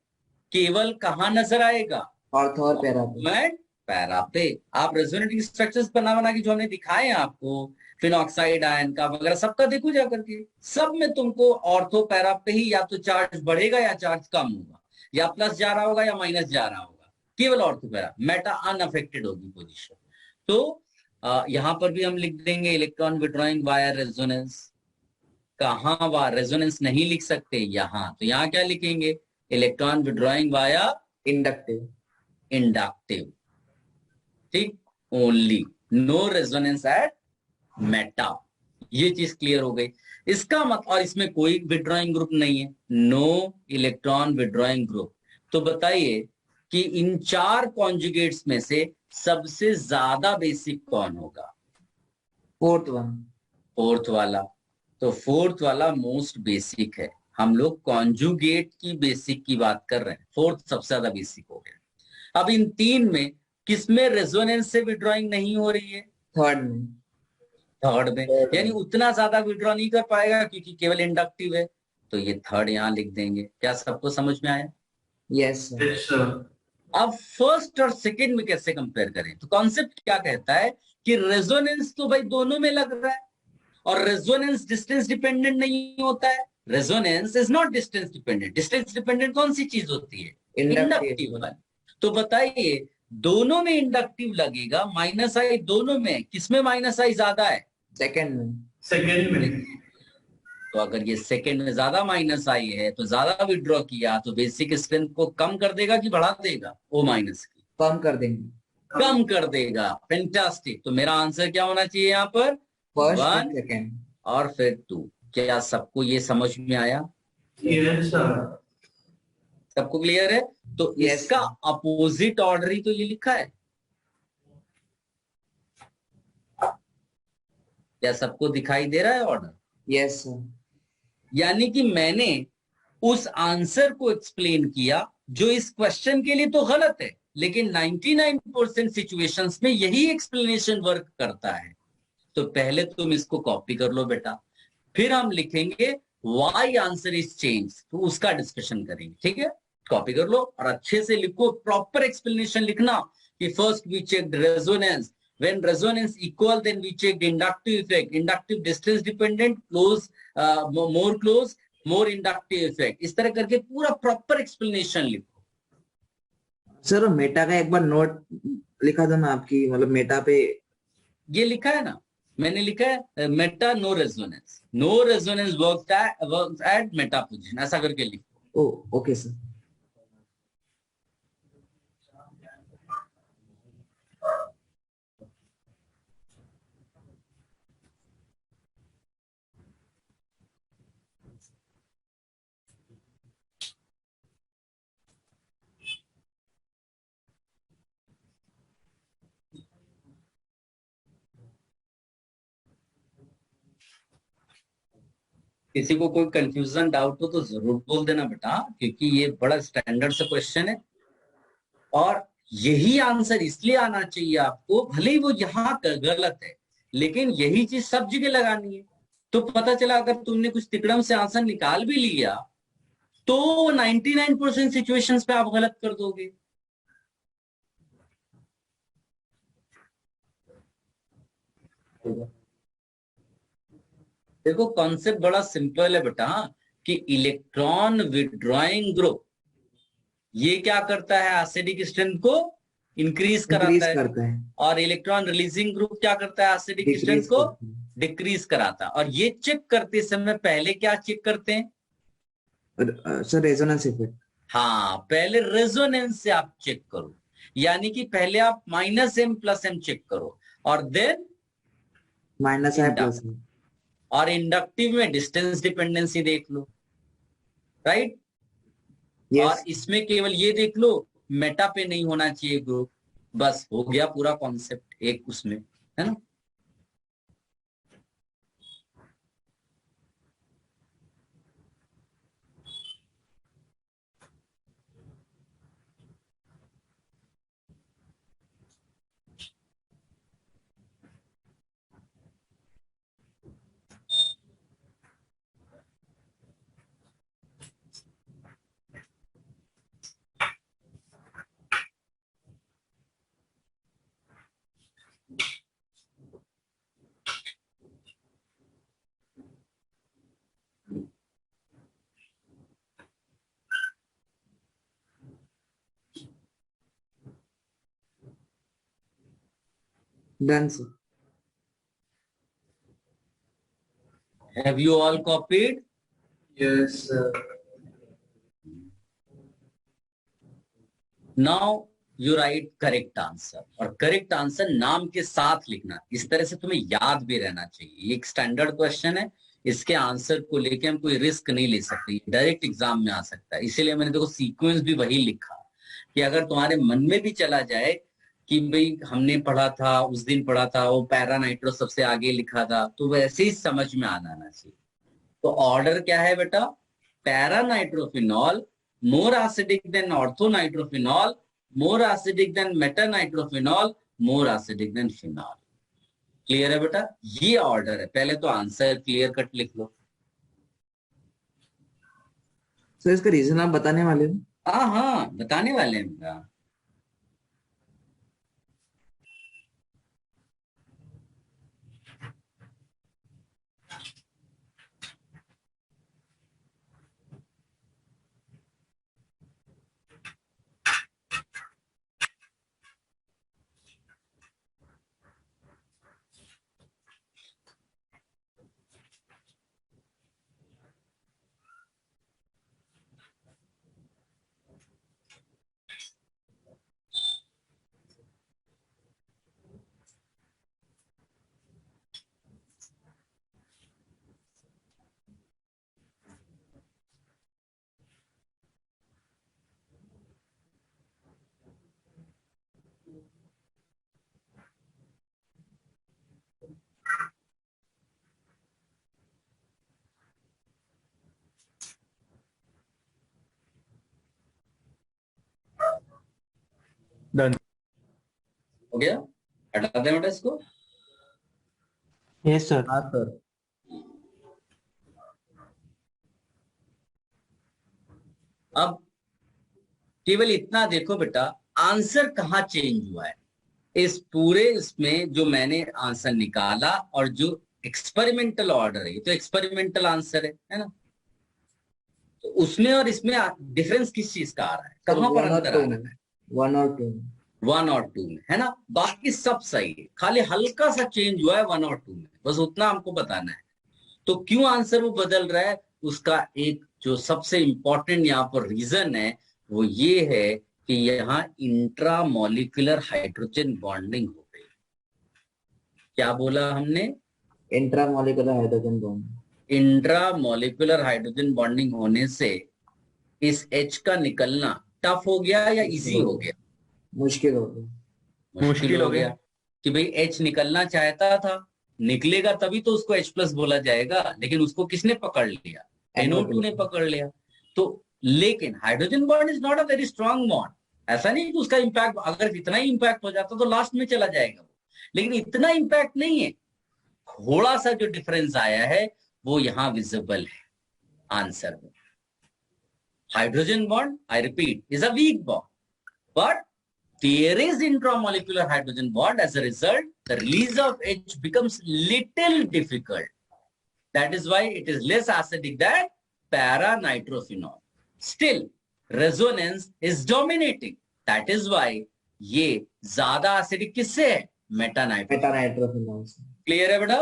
केवल कहां नजर आएगा? ऑर्थो और पैरा पे। मैं पैरा पे। आप रेजोनेटिंग स्ट्रक्चर्स बना के जो हमने दिखाए हैं आपको, फिनॉक्साइड आयन का वगैरह सबका देखो जाकर के, सब में तुमको ऑर्थो पैरा पे ही या तो चार्ज बढ़ेगा या चार्ज कम होगा, या प्लस जा रहा होगा या माइनस जा रहा होगा। केवल ऑर्थो पैरा, मेटा अनअफेक्टेड होगी पोजीशन। तो यहां पर भी हम लिख देंगे इलेक्ट्रॉन विड्रॉइंग वाया रेजोनेंस। कहां वह रेजोनेंस नहीं लिख सकते यहां, तो यहां क्या लिखेंगे? Electron withdrawing via inductive. Inductive. ठीक, only, no resonance at meta. ये चीज क्लियर हो गई। इसका मतलब, और इसमें कोई विड्रॉइंग ग्रुप नहीं है, नो इलेक्ट्रॉन विड्रॉइंग ग्रुप। तो बताइए कि इन 4 कॉन्जुगेट्स में से सबसे ज्यादा बेसिक कौन होगा? Fourth one. फोर्थ वाला। तो फोर्थ वाला मोस्ट बेसिक है। हम लोग कॉन्जुगेट की बेसिक की बात कर रहे हैं, फोर्थ सबसे ज्यादा बेसिक हो गया। अब इन 3 में किसमें रेजोनेंस से विड्रॉइंग नहीं हो रही है? थर्ड में। थर्ड में, यानी उतना ज्यादा विड्रॉ नहीं कर पाएगा क्योंकि केवल इंडक्टिव है। तो ये थर्ड यहां लिख देंगे। क्या सबको समझ में आया? Yes sir. Yes, sir. अब फर्स्ट और सेकंड में कैसे कंपेयर करें? तो कॉन्सेप्ट क्या कहता है कि रेजोनेंस तो भाई दोनों में लग रहा है, और रेजोनेंस डिस्टेंस डिपेंडेंट नहीं होता है। Resonance is not distance dependent. Distance dependent कौन सी चीज होती है? इंडक्टिव। तो बताइए, दोनों में इंडक्टिव लगेगा, माइनस आई दोनों में, किसमें माइनस आई ज्यादा है? सेकंड में। Second में. तो अगर ये सेकंड में ज्यादा माइनस आई है तो ज्यादा विड्रॉ किया, तो बेसिक स्ट्रेंथ को कम कर देगा कि बढ़ा देगा? ओ माइनस की कम कर देंगे। कम कर देगा। फैंटास्टिक। तो मेरा आंसर क्या होना चाहिए यहाँ पर? First 1 second. और फिर 2। क्या सबको ये समझ में आया? Yes, sir. सबको क्लियर है? तो Yes, इसका sir. अपोजिट ऑर्डर ही तो ये लिखा है। क्या सबको दिखाई दे रहा है ऑर्डर? Yes sir. यानी कि मैंने उस आंसर को एक्सप्लेन किया जो इस क्वेश्चन के लिए तो गलत है, लेकिन 99% सिचुएशंस में यही एक्सप्लेनेशन वर्क करता है। तो पहले तुम इसको कॉपी कर लो बेटा, फिर हम लिखेंगे वाई आंसर इज चेंज, तो उसका डिस्कशन करेंगे। ठीक है, कॉपी कर लो और अच्छे से लिखो, प्रॉपर एक्सप्लेनेशन लिखना कि first we check resonance, when resonance equal then we checked inductive effect, inductive distance dependent, close, more close, more inductive effect। इस तरह करके पूरा प्रॉपर एक्सप्लेनेशन लिखो। सर मेटा का एक बार नोट लिखा था ना आपकी, मतलब मेटा पे ये लिखा है ना, मैंने लिखा है meta no resonance, no resonance works at meta position, ऐसा करके लिखो। Oh okay sir. किसी को कोई कंफ्यूजन डाउट हो तो जरूर बोल देना बेटा, क्योंकि ये बड़ा स्टैंडर्ड सा क्वेश्चन है और यही आंसर इसलिए आना चाहिए आपको, भले ही वो यहाँ गलत है लेकिन यही चीज सब जगह लगानी है। तो पता चला अगर तुमने कुछ तिकड़म से आंसर निकाल भी लिया तो 99% सिचुएशंस पे आप गलत कर दोगे। देखो कॉन्सेप्ट बड़ा सिंपल है बेटा कि इलेक्ट्रॉन विड्रॉइंग ग्रुप ये क्या करता है, एसिडिक स्ट्रेंथ को इंक्रीज कराता है, और इलेक्ट्रॉन रिलीजिंग ग्रुप क्या करता है, एसिडिक स्ट्रेंथ को डिक्रीज कराता है। और ये चेक करते समय पहले क्या चेक करते हैं सर? Resonance effect. हाँ, पहले रेजोनेंस से आप चेक करो, यानी कि पहले आप -m + m चेक करो और देन माइनस है प्लस है। और इंडक्टिव में डिस्टेंस डिपेंडेंसी देख लो, राइट। और यस इसमें केवल ये देख लो मेटा पे नहीं होना चाहिए ग्रुप, बस हो गया पूरा कॉन्सेप्ट एक उसमें, है ना। Done sir. Have you all copied? Yes, sir. Now you right correct answer, और करेक्ट आंसर नाम के साथ लिखना, इस तरह से तुम्हें याद भी रहना चाहिए। एक स्टैंडर्ड क्वेश्चन है, इसके आंसर को लेके हम कोई रिस्क नहीं ले सकते, डायरेक्ट एग्जाम में आ सकता है। इसीलिए मैंने देखो सीक्वेंस भी वही लिखा कि अगर तुम्हारे मन में भी चला जाए कि भाई हमने पढ़ा था उस दिन पढ़ा था वो पैरा नाइट्रो सबसे आगे लिखा था, तो वैसे ही समझ में आना चाहिए। तो ऑर्डर क्या है बेटा? Para nitrophenol more acidic than orthonitrophenol, more acidic than metanitrophenol, more acidic than phenol. Clear है बेटा? ये ऑर्डर है। पहले तो आंसर क्लियर कट लिख लो। सर इसका रीजन आप बताने वाले हो? हाँ हाँ बताने वाले हैं बेटा। डन। हो गया? हटा दें बेटा इसको। Yes sir. हाँ सर। अब केवल इतना देखो बेटा, आंसर कहाँ चेंज हुआ है इस पूरे इसमें जो मैंने आंसर निकाला, और जो एक्सपेरिमेंटल ऑर्डर है तो एक्सपेरिमेंटल आंसर है ना। तो उसमें और इसमें डिफरेंस किस चीज का आ रहा है? कहाँ पर अंतर आ रहा है? 1 और 2 1 और 2 में, है ना। बाकी सब सही है, खाली हल्का सा चेंज हुआ है 1 और 2 में, बस उतना हमको बताना है। तो क्यों आंसर वो बदल रहा है, उसका एक जो सबसे इंपॉर्टेंट यहाँ पर रीजन है वो ये है कि यहाँ इंट्रामोलिकुलर हाइड्रोजन बॉन्डिंग हो गई। क्या बोला हमने? Intramolecular hydrogen bond. Intramolecular hydrogen bonding होने से इस H का निकलना टफ हो गया या इजी हो गया? मुश्किल हो गया। मुश्किल हो गया कि भाई H निकलना चाहता था, निकलेगा तभी तो उसको H+ बोला जाएगा, लेकिन उसको किसने पकड़ लिया? NO2 ने पकड़ लिया। तो लेकिन hydrogen bond is not a very strong bond. ऐसा नहीं कि उसका इंपैक्ट, अगर इतना ही इंपैक्ट हो जाता तो लास्ट में चला जाएगा वो, लेकिन इतना इंपैक्ट नहीं है। थोड़ा सा जो डिफरेंस आया है वो यहां विजिबल है आंसर में। Hydrogen bond, I repeat, is a weak bond, but there is intramolecular hydrogen bond. As a result, the release of H becomes little difficult. That is why it is less acidic than para-nitrophenol. Still, resonance is dominating. That is why ये ज्यादा acidic किससे है? Metanitrophenol. मेटानाइट्रोफिनॉल। क्लियर है बेटा?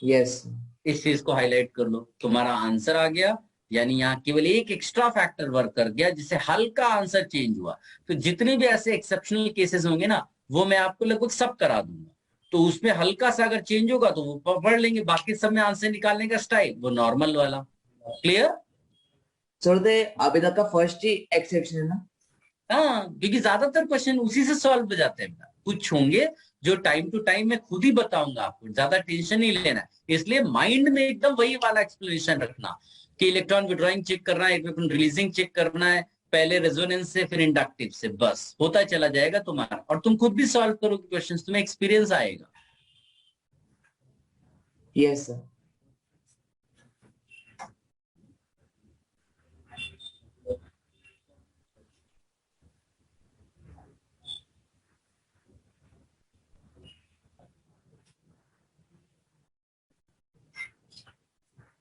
यस। इस चीज को हाईलाइट कर लो, तुम्हारा आंसर आ गया। यानी यहाँ केवल एक एक्स्ट्रा फैक्टर वर्क कर गया जिससे हल्का आंसर चेंज हुआ। तो जितने भी ऐसे एक्सेप्शनल केसेस होंगे ना, वो मैं आपको लगभग सब करा दूंगा। तो उसमें हल्का सा अगर चेंज होगा तो वो पढ़ लेंगे, बाकी सब में आंसर निकालने का स्टाइल वो नॉर्मल वाला। क्लियर? सर तो अभी तक का फर्स्ट ही एक्सेप्शन है ना? हाँ, क्योंकि ज्यादातर क्वेश्चन उसी से सॉल्व हो जाते हैं बेटा। कुछ होंगे जो टाइम टू टाइम मैं खुद ही बताऊंगा आपको, ज्यादा टेंशन नहीं लेना है। इसलिए माइंड में एकदम वही वाला एक्सप्लेनेशन रखना कि इलेक्ट्रॉन विड्रॉइंग चेक करना है, इलेक्ट्रॉन रिलीजिंग चेक करना है, पहले रेजोनेंस से फिर इंडक्टिव से, बस होता चला जाएगा तुम्हारा। और तुम खुद भी सॉल्व करोगे क्वेश्चन, तुम्हें एक्सपीरियंस आएगा। Yes sir.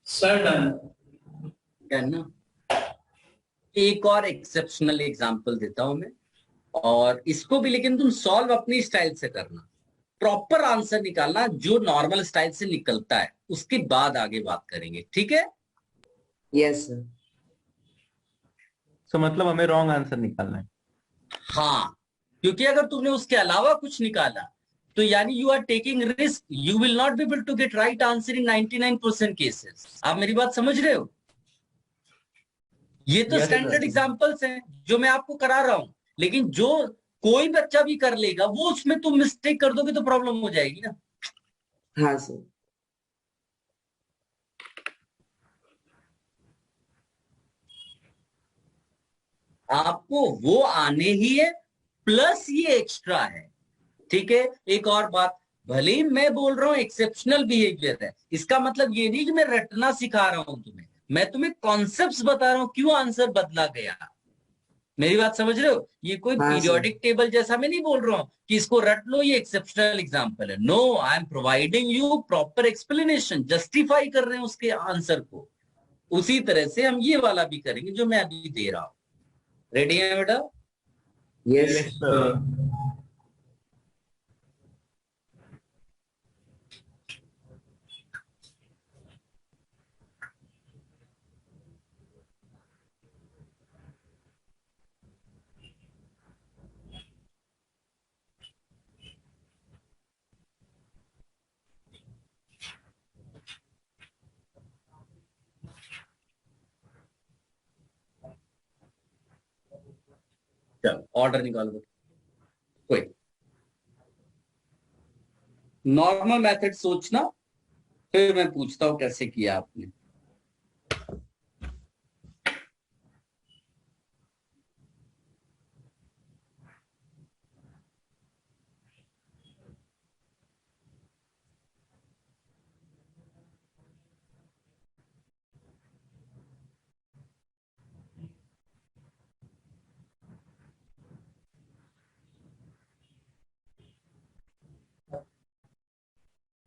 Sir done. है ना? एक और एक्सेप्शनल एग्जांपल देता हूं मैं, और इसको भी लेकिन तुम सॉल्व अपनी स्टाइल से करना, प्रॉपर आंसर निकालना जो नॉर्मल स्टाइल से निकलता है, उसके बाद आगे बात करेंगे, ठीक है? Yes sir. सो मतलब हमें रॉन्ग आंसर निकालना है। हाँ, क्योंकि अगर तुमने उसके अलावा कुछ निकाला तो यानी you are taking risk, you will not be able to get right answer in 99% cases. आप मेरी बात समझ रहे हो? ये तो Yes, स्टैंडर्ड sir. एग्जांपल्स हैं जो मैं आपको करा रहा हूं, लेकिन जो कोई बच्चा भी कर लेगा वो उसमें तुम मिस्टेक कर दोगे तो प्रॉब्लम हो जाएगी ना। हाँ सर। आपको वो आने ही है, प्लस ये एक्स्ट्रा है, ठीक है? एक और बात, भले ही मैं बोल रहा हूं एक्सेप्शनल बिहेवियर है, इसका मतलब ये नहीं कि मैं रटना सिखा रहा हूं तुम्हें, मैं तुम्हें कॉन्सेप्ट्स बता रहा हूं क्यों आंसर बदला गया। मेरी बात समझ रहे हो? ये कोई हाँ, पीरियोडिक टेबल जैसा मैं नहीं बोल रहा हूं कि इसको रट लो, ये एक्सेप्शनल एग्जांपल है। No, I am providing you proper explanation, justify कर रहे हैं उसके आंसर को। उसी तरह से हम ये वाला भी करेंगे जो मैं अभी दे रहा हूं। रेडी है बेटा? Yes yes sir. चलो ऑर्डर निकालो बेटा। कोई नॉर्मल मेथड सोचना, फिर मैं पूछता हूं कैसे किया आपने।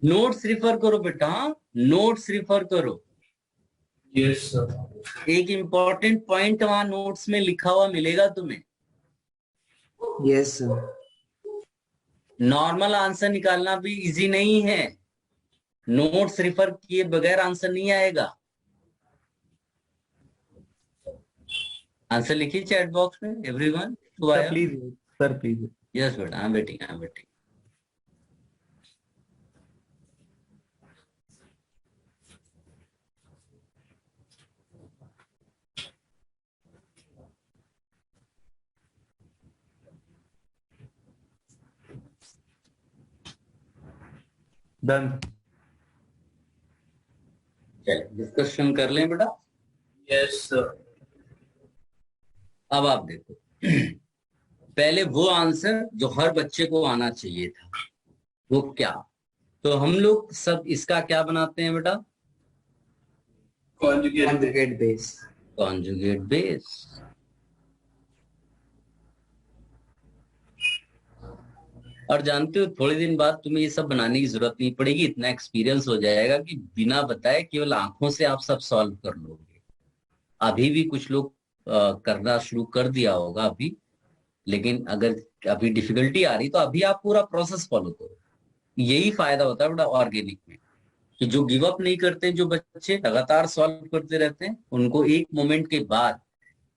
नोट्स रिफर करो बेटा, नोट्स रिफर करो। Yes sir. एक इंपॉर्टेंट पॉइंट वहां नोट्स में लिखा हुआ मिलेगा तुम्हें। Yes sir. नॉर्मल आंसर निकालना भी इजी नहीं है, नोट्स रिफर किए बगैर आंसर नहीं आएगा। आंसर लिखिए चैट बॉक्स में everyone. Sir please, sir please. Yes बेटा, I am waiting, I am waiting. Done. चलिए डिस्कशन कर लें बेटा। Yes sir. अब आप देखो, पहले वो आंसर जो हर बच्चे को आना चाहिए था वो क्या, तो हम लोग सब इसका क्या बनाते हैं बेटा? Conjugate base. Conjugate base. और जानते हो थोड़े दिन बाद तुम्हें ये सब बनाने की जरूरत नहीं पड़ेगी, इतना एक्सपीरियंस हो जाएगा कि बिना बताए केवल आंखों से आप सब सॉल्व कर लोगे। अभी भी कुछ लोग करना शुरू कर दिया होगा अभी, लेकिन अगर अभी डिफिकल्टी आ रही तो अभी आप पूरा प्रोसेस फॉलो करो। यही फायदा होता है बड़ा ऑर्गेनिक में, कि जो गिव अप नहीं करते, जो बच्चे लगातार सॉल्व करते रहते हैं, उनको एक मोमेंट के बाद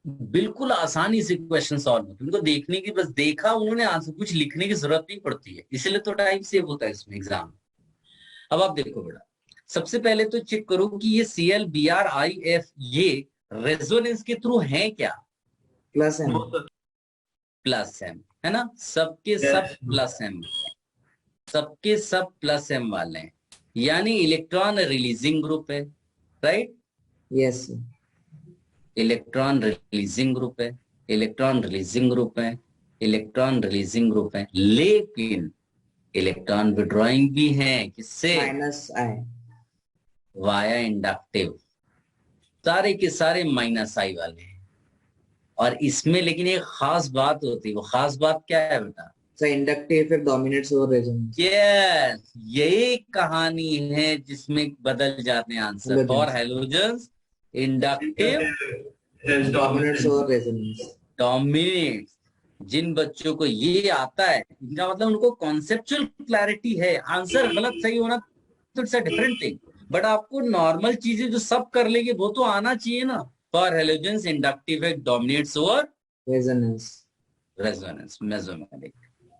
बिल्कुल आसानी से क्वेश्चन सॉल्व होते हैं। उनको देखने की, बस देखा उन्होंने आंसर, कुछ लिखने की जरूरत नहीं पड़ती है, इसलिए तो टाइम सेव होता है इसमें एग्जाम में। अब आप देखो बेटा, सबसे पहले तो चेक करो कि ये ClBrIF ये रेजोनेंस के थ्रू है क्या? Plus M. No, sir. Plus M, है ना? सबके Yes. सब प्लस एम, सबके सब प्लस एम वाले हैं, यानी इलेक्ट्रॉन रिलीजिंग ग्रुप है, right? Yes electron releasing group है, इलेक्ट्रॉन रिलीजिंग ग्रुप है, इलेक्ट्रॉन रिलीजिंग ग्रुप है, लेकिन इलेक्ट्रॉन विड्रॉइंग भी है, किससे? माइनस आई। वाया इंडक्टिव, सारे के सारे माइनस आई वाले हैं। और इसमें लेकिन एक खास बात होती है, वो खास बात क्या है बेटा? So inductive effect dominates over resonance. Yes, यही कहानी है जिसमें बदल जाते हैं answer. Halogens. For halogens inductive Yes, dominates over resonance. Dominates. जिन बच्चों को ये आता है, इनका मतलब उनको कॉन्सेप्चुअल क्लैरिटी है। आंसर गलत सही होना तो it's a different thing, but आपको नॉर्मल चीजें जो सब कर लेंगे वो तो आना चाहिए ना। For halogens inductive dominates over resonance. Resonance mesomeric.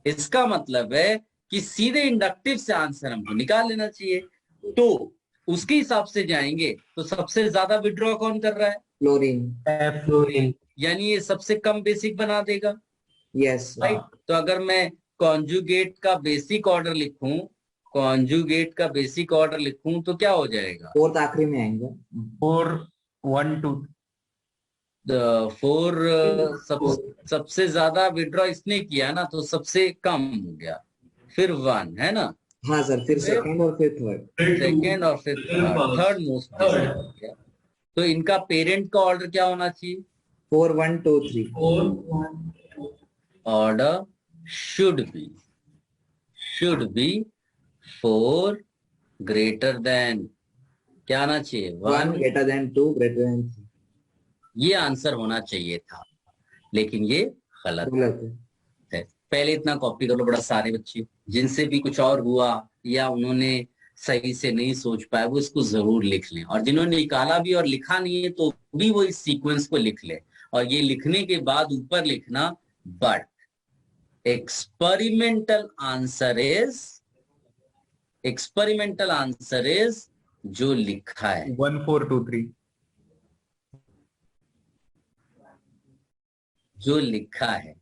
इसका मतलब है कि सीधे इंडक्टिव से आंसर हमको निकाल लेना चाहिए। तो उसके हिसाब से जाएंगे तो सबसे ज्यादा विड्रॉ कौन कर रहा है? फ्लोरीन। फ्लोरीन। यानी ये सबसे कम बेसिक बना देगा, यस राइट? तो अगर मैं कॉन्जुगेट का बेसिक ऑर्डर लिखूं, कॉन्जुगेट का बेसिक ऑर्डर लिखूं तो क्या हो जाएगा? फोर्थ आखिरी में आएंगे। 4 1 2 फोर सबसे ज्यादा विड्रॉ इसने किया ना, तो सबसे कम हो गया, फिर 1, है ना? हाँ सर, फिर सेकंड और फिर थर्ड। सेकेंड और फिर थर्ड मोस्ट बेसिक हो गया। तो इनका पेरेंट का ऑर्डर क्या होना चाहिए? 4 1 2 3। 4 1 order should be 4 greater than, क्या आना चाहिए? 1 1। Greater than 2 greater than 3। ये आंसर होना चाहिए था, लेकिन ये गलत गलत है। है। पहले इतना कॉपी कर लो बड़ा, सारे बच्चे जिनसे भी कुछ और हुआ या उन्होंने सही से नहीं सोच पाया वो इसको जरूर लिख लें, और जिन्होंने निकाला भी और लिखा नहीं है तो भी वो इस सीक्वेंस को लिख ले। और ये लिखने के बाद ऊपर लिखना, बट एक्सपेरिमेंटल आंसर इज जो लिखा है। 1 4 2 3 जो लिखा है,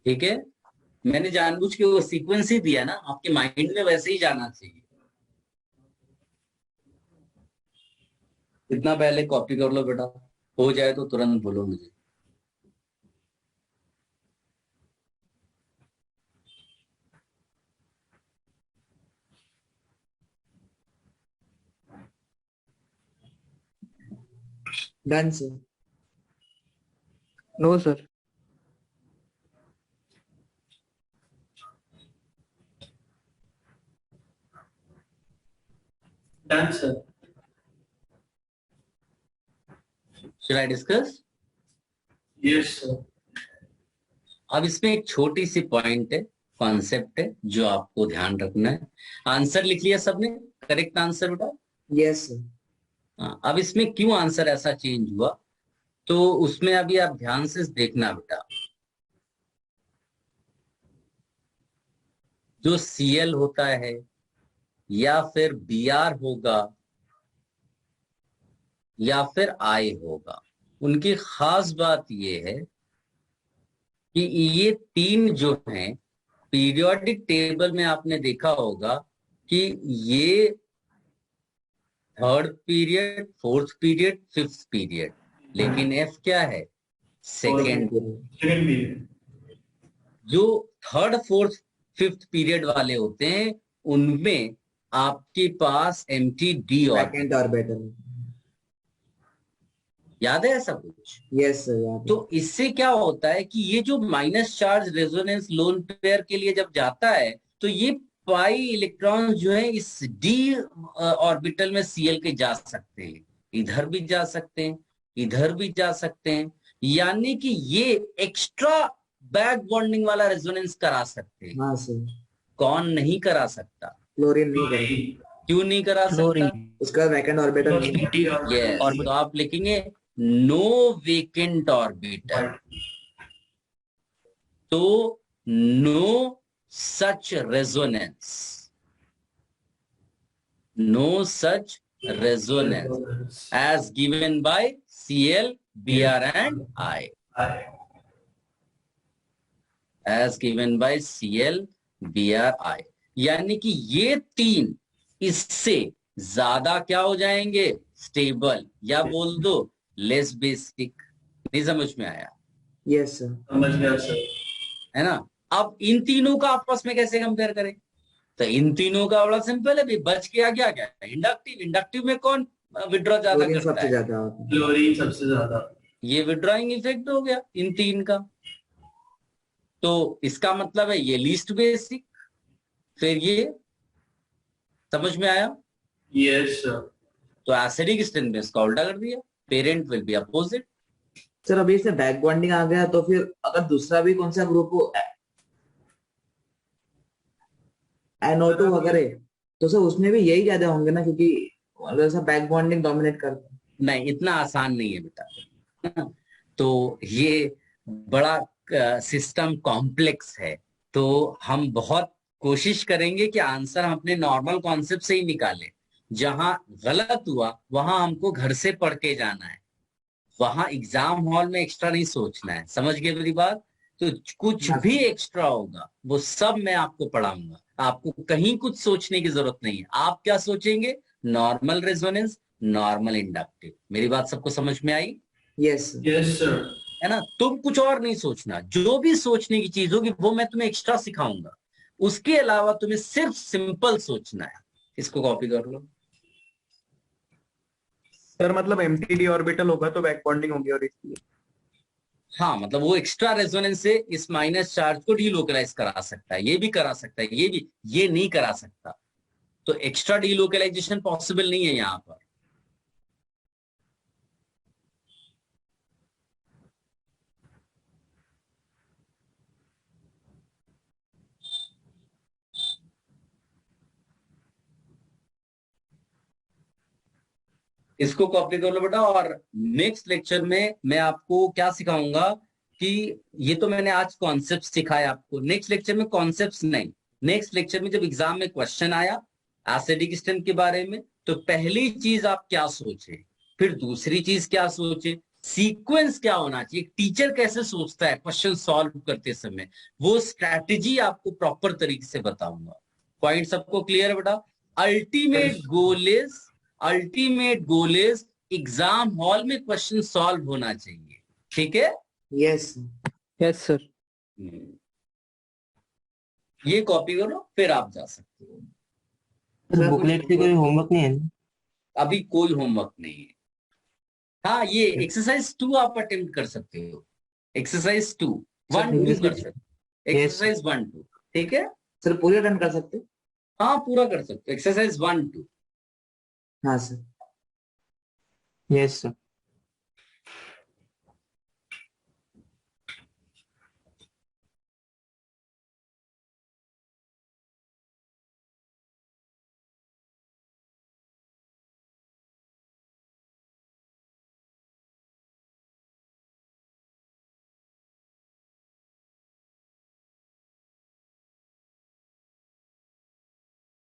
ठीक है? मैंने जानबूझ के वो सीक्वेंस ही दिया ना, आपके माइंड में वैसे ही जाना चाहिए। इतना पहले कॉपी कर लो बेटा, हो जाए तो तुरंत बोलो मुझे। Done sir. No sir. Done, sir. Should I discuss? Yes, sir. अब इसमें एक छोटी सी पॉइंट है, कॉन्सेप्ट है जो आपको ध्यान रखना है। आंसर लिख लिया सबने? करेक्ट आंसर बेटा? Yes sir. हाँ, अब इसमें क्यों आंसर ऐसा चेंज हुआ, तो उसमें अभी आप ध्यान से देखना बेटा। जो Cl होता है या फिर Br होगा या फिर I होगा, उनकी खास बात ये है कि ये तीन जो हैं पीरियोडिक टेबल में आपने देखा होगा कि ये third period, fourth period, fifth period, लेकिन F क्या है? सेकेंड। Second period. जो थर्ड फोर्थ फिफ्थ पीरियड वाले होते हैं उनमें आपके पास MTD और सेकंड ऑर्बिटल। याद है ऐसा कुछ? यस सर, याद है। तो इससे क्या होता है कि ये जो minus charge resonance lone pair के लिए जब जाता है तो ये पाई इलेक्ट्रॉन जो है इस डी ऑर्बिटल में Cl के जा सकते हैं, इधर भी जा सकते हैं, इधर भी जा सकते हैं, यानी कि ये एक्स्ट्रा बैक बॉन्डिंग वाला रेजोनेंस करा सकते हैं। हाँ सर। कौन नहीं करा सकता? फ्लोरीन नहीं करेगा। क्यों नहीं करा सकता? क्लोरीन। उसका वैकेंट ऑर्बिटल नहीं है। यस, तो आप लिखेंगे नो वेकेंट ऑर्बिटल, तो no such resonance, no such resonance as given by Cl, Br and I, as given by Cl, Br, I, यानी कि ये तीन इससे ज्यादा क्या हो जाएंगे? स्टेबल, या बोल दो लेस बेसिक। नहीं समझ में आया? Yes sir. समझ गया सर। है ना? अब इन तीनों का आपस में कैसे कंपेयर करें? तो इन तीनों का बड़ा सिंपल है भाई, बच गया क्या क्या? इंडक्टिव। इंडक्टिव में कौन विड्रॉ ज्यादा क्लोरीन करता सबसे है? ज्यादा होता है। क्लोरीन सबसे ज्यादा। ये विड्रॉइंग इफेक्ट हो गया इन तीन का, तो इसका मतलब है ये लीस्ट बेसिक। फिर ये समझ में आया? Yes sir. तो एसिडिक स्ट्रेंथ में इसका उल्टा कर दिया, parent will be opposite. Sir अभी इससे बैक बॉन्डिंग आ गया, तो फिर अगर दूसरा भी कौन सा ग्रुप हो NO2 वगैरह, तो सर उसमें भी यही ज्यादा होंगे ना, क्योंकि वैसा बैक बॉन्डिंग डोमिनेट करता है। नहीं, इतना आसान नहीं है बेटा। तो ये बड़ा सिस्टम कॉम्प्लेक्स है, तो हम बहुत कोशिश करेंगे कि आंसर हम अपने नॉर्मल कॉन्सेप्ट से ही निकालें। जहां गलत हुआ वहां हमको घर से पढ़ के जाना है, वहां एग्जाम हॉल में एक्स्ट्रा नहीं सोचना है। समझ गए मेरी बात? तो कुछ भी एक्स्ट्रा होगा वो सब मैं आपको पढ़ाऊंगा, आपको कहीं कुछ सोचने की जरूरत नहीं है। आप क्या सोचेंगे? Normal resonance, normal inductive. मेरी बात सबको समझ में आई? Yes yes sir. है ना? तुम कुछ और नहीं सोचना, जो भी सोचने की चीज होगी वो मैं तुम्हें एक्स्ट्रा सिखाऊंगा। उसके अलावा तुम्हें सिर्फ सिंपल सोचना है। इसको कॉपी कर लो। सर मतलब एमटीडी ऑर्बिटल होगा तो बैक बॉन्डिंग होगी, और इसलिए हाँ, मतलब वो एक्स्ट्रा रेजोनेंस से इस माइनस चार्ज को डीलोकलाइज करा सकता है, ये भी करा सकता है, ये भी, ये नहीं करा सकता। तो एक्स्ट्रा डीलोकलाइजेशन पॉसिबल नहीं है यहां पर। इसको कॉपी कर लो बेटा। और नेक्स्ट लेक्चर में मैं आपको क्या सिखाऊंगा कि ये तो मैंने आज कॉन्सेप्ट सिखाए आपको, नेक्स्ट लेक्चर में कॉन्सेप्ट्स नहीं। नेक्स्ट लेक्चर में जब एग्जाम में क्वेश्चन आया एसिडिक स्ट्रेंथ के बारे में, तो पहली चीज आप क्या सोचे, फिर दूसरी चीज क्या सोचे, सीक्वेंस क्या होना चाहिए, टीचर कैसे सोचता है क्वेश्चन सॉल्व करते समय, वो स्ट्रैटेजी आपको प्रॉपर तरीके से बताऊंगा। पॉइंट सबको क्लियर है बेटा? Ultimate goal is, ultimate goal is exam hall में क्वेश्चन सॉल्व होना चाहिए। ठीक है? Yes yes sir. ये कॉपी करो, फिर आप जा सकते हो। सर, बुकलेट से कोई होमवर्क नहीं है ना? अभी कोई होमवर्क नहीं है। हाँ, ये एक्सरसाइज 2 आप अटेम्प्ट कर सकते हो। एक्सरसाइज 2, 1 2 कर सकते हो। एक्सरसाइज 1 2, ठीक है? सर पूरी अटेम्प्ट कर सकते? हाँ, पूरा कर सकते हो एक्सरसाइज 1 2। हाँ सर। Yes sir.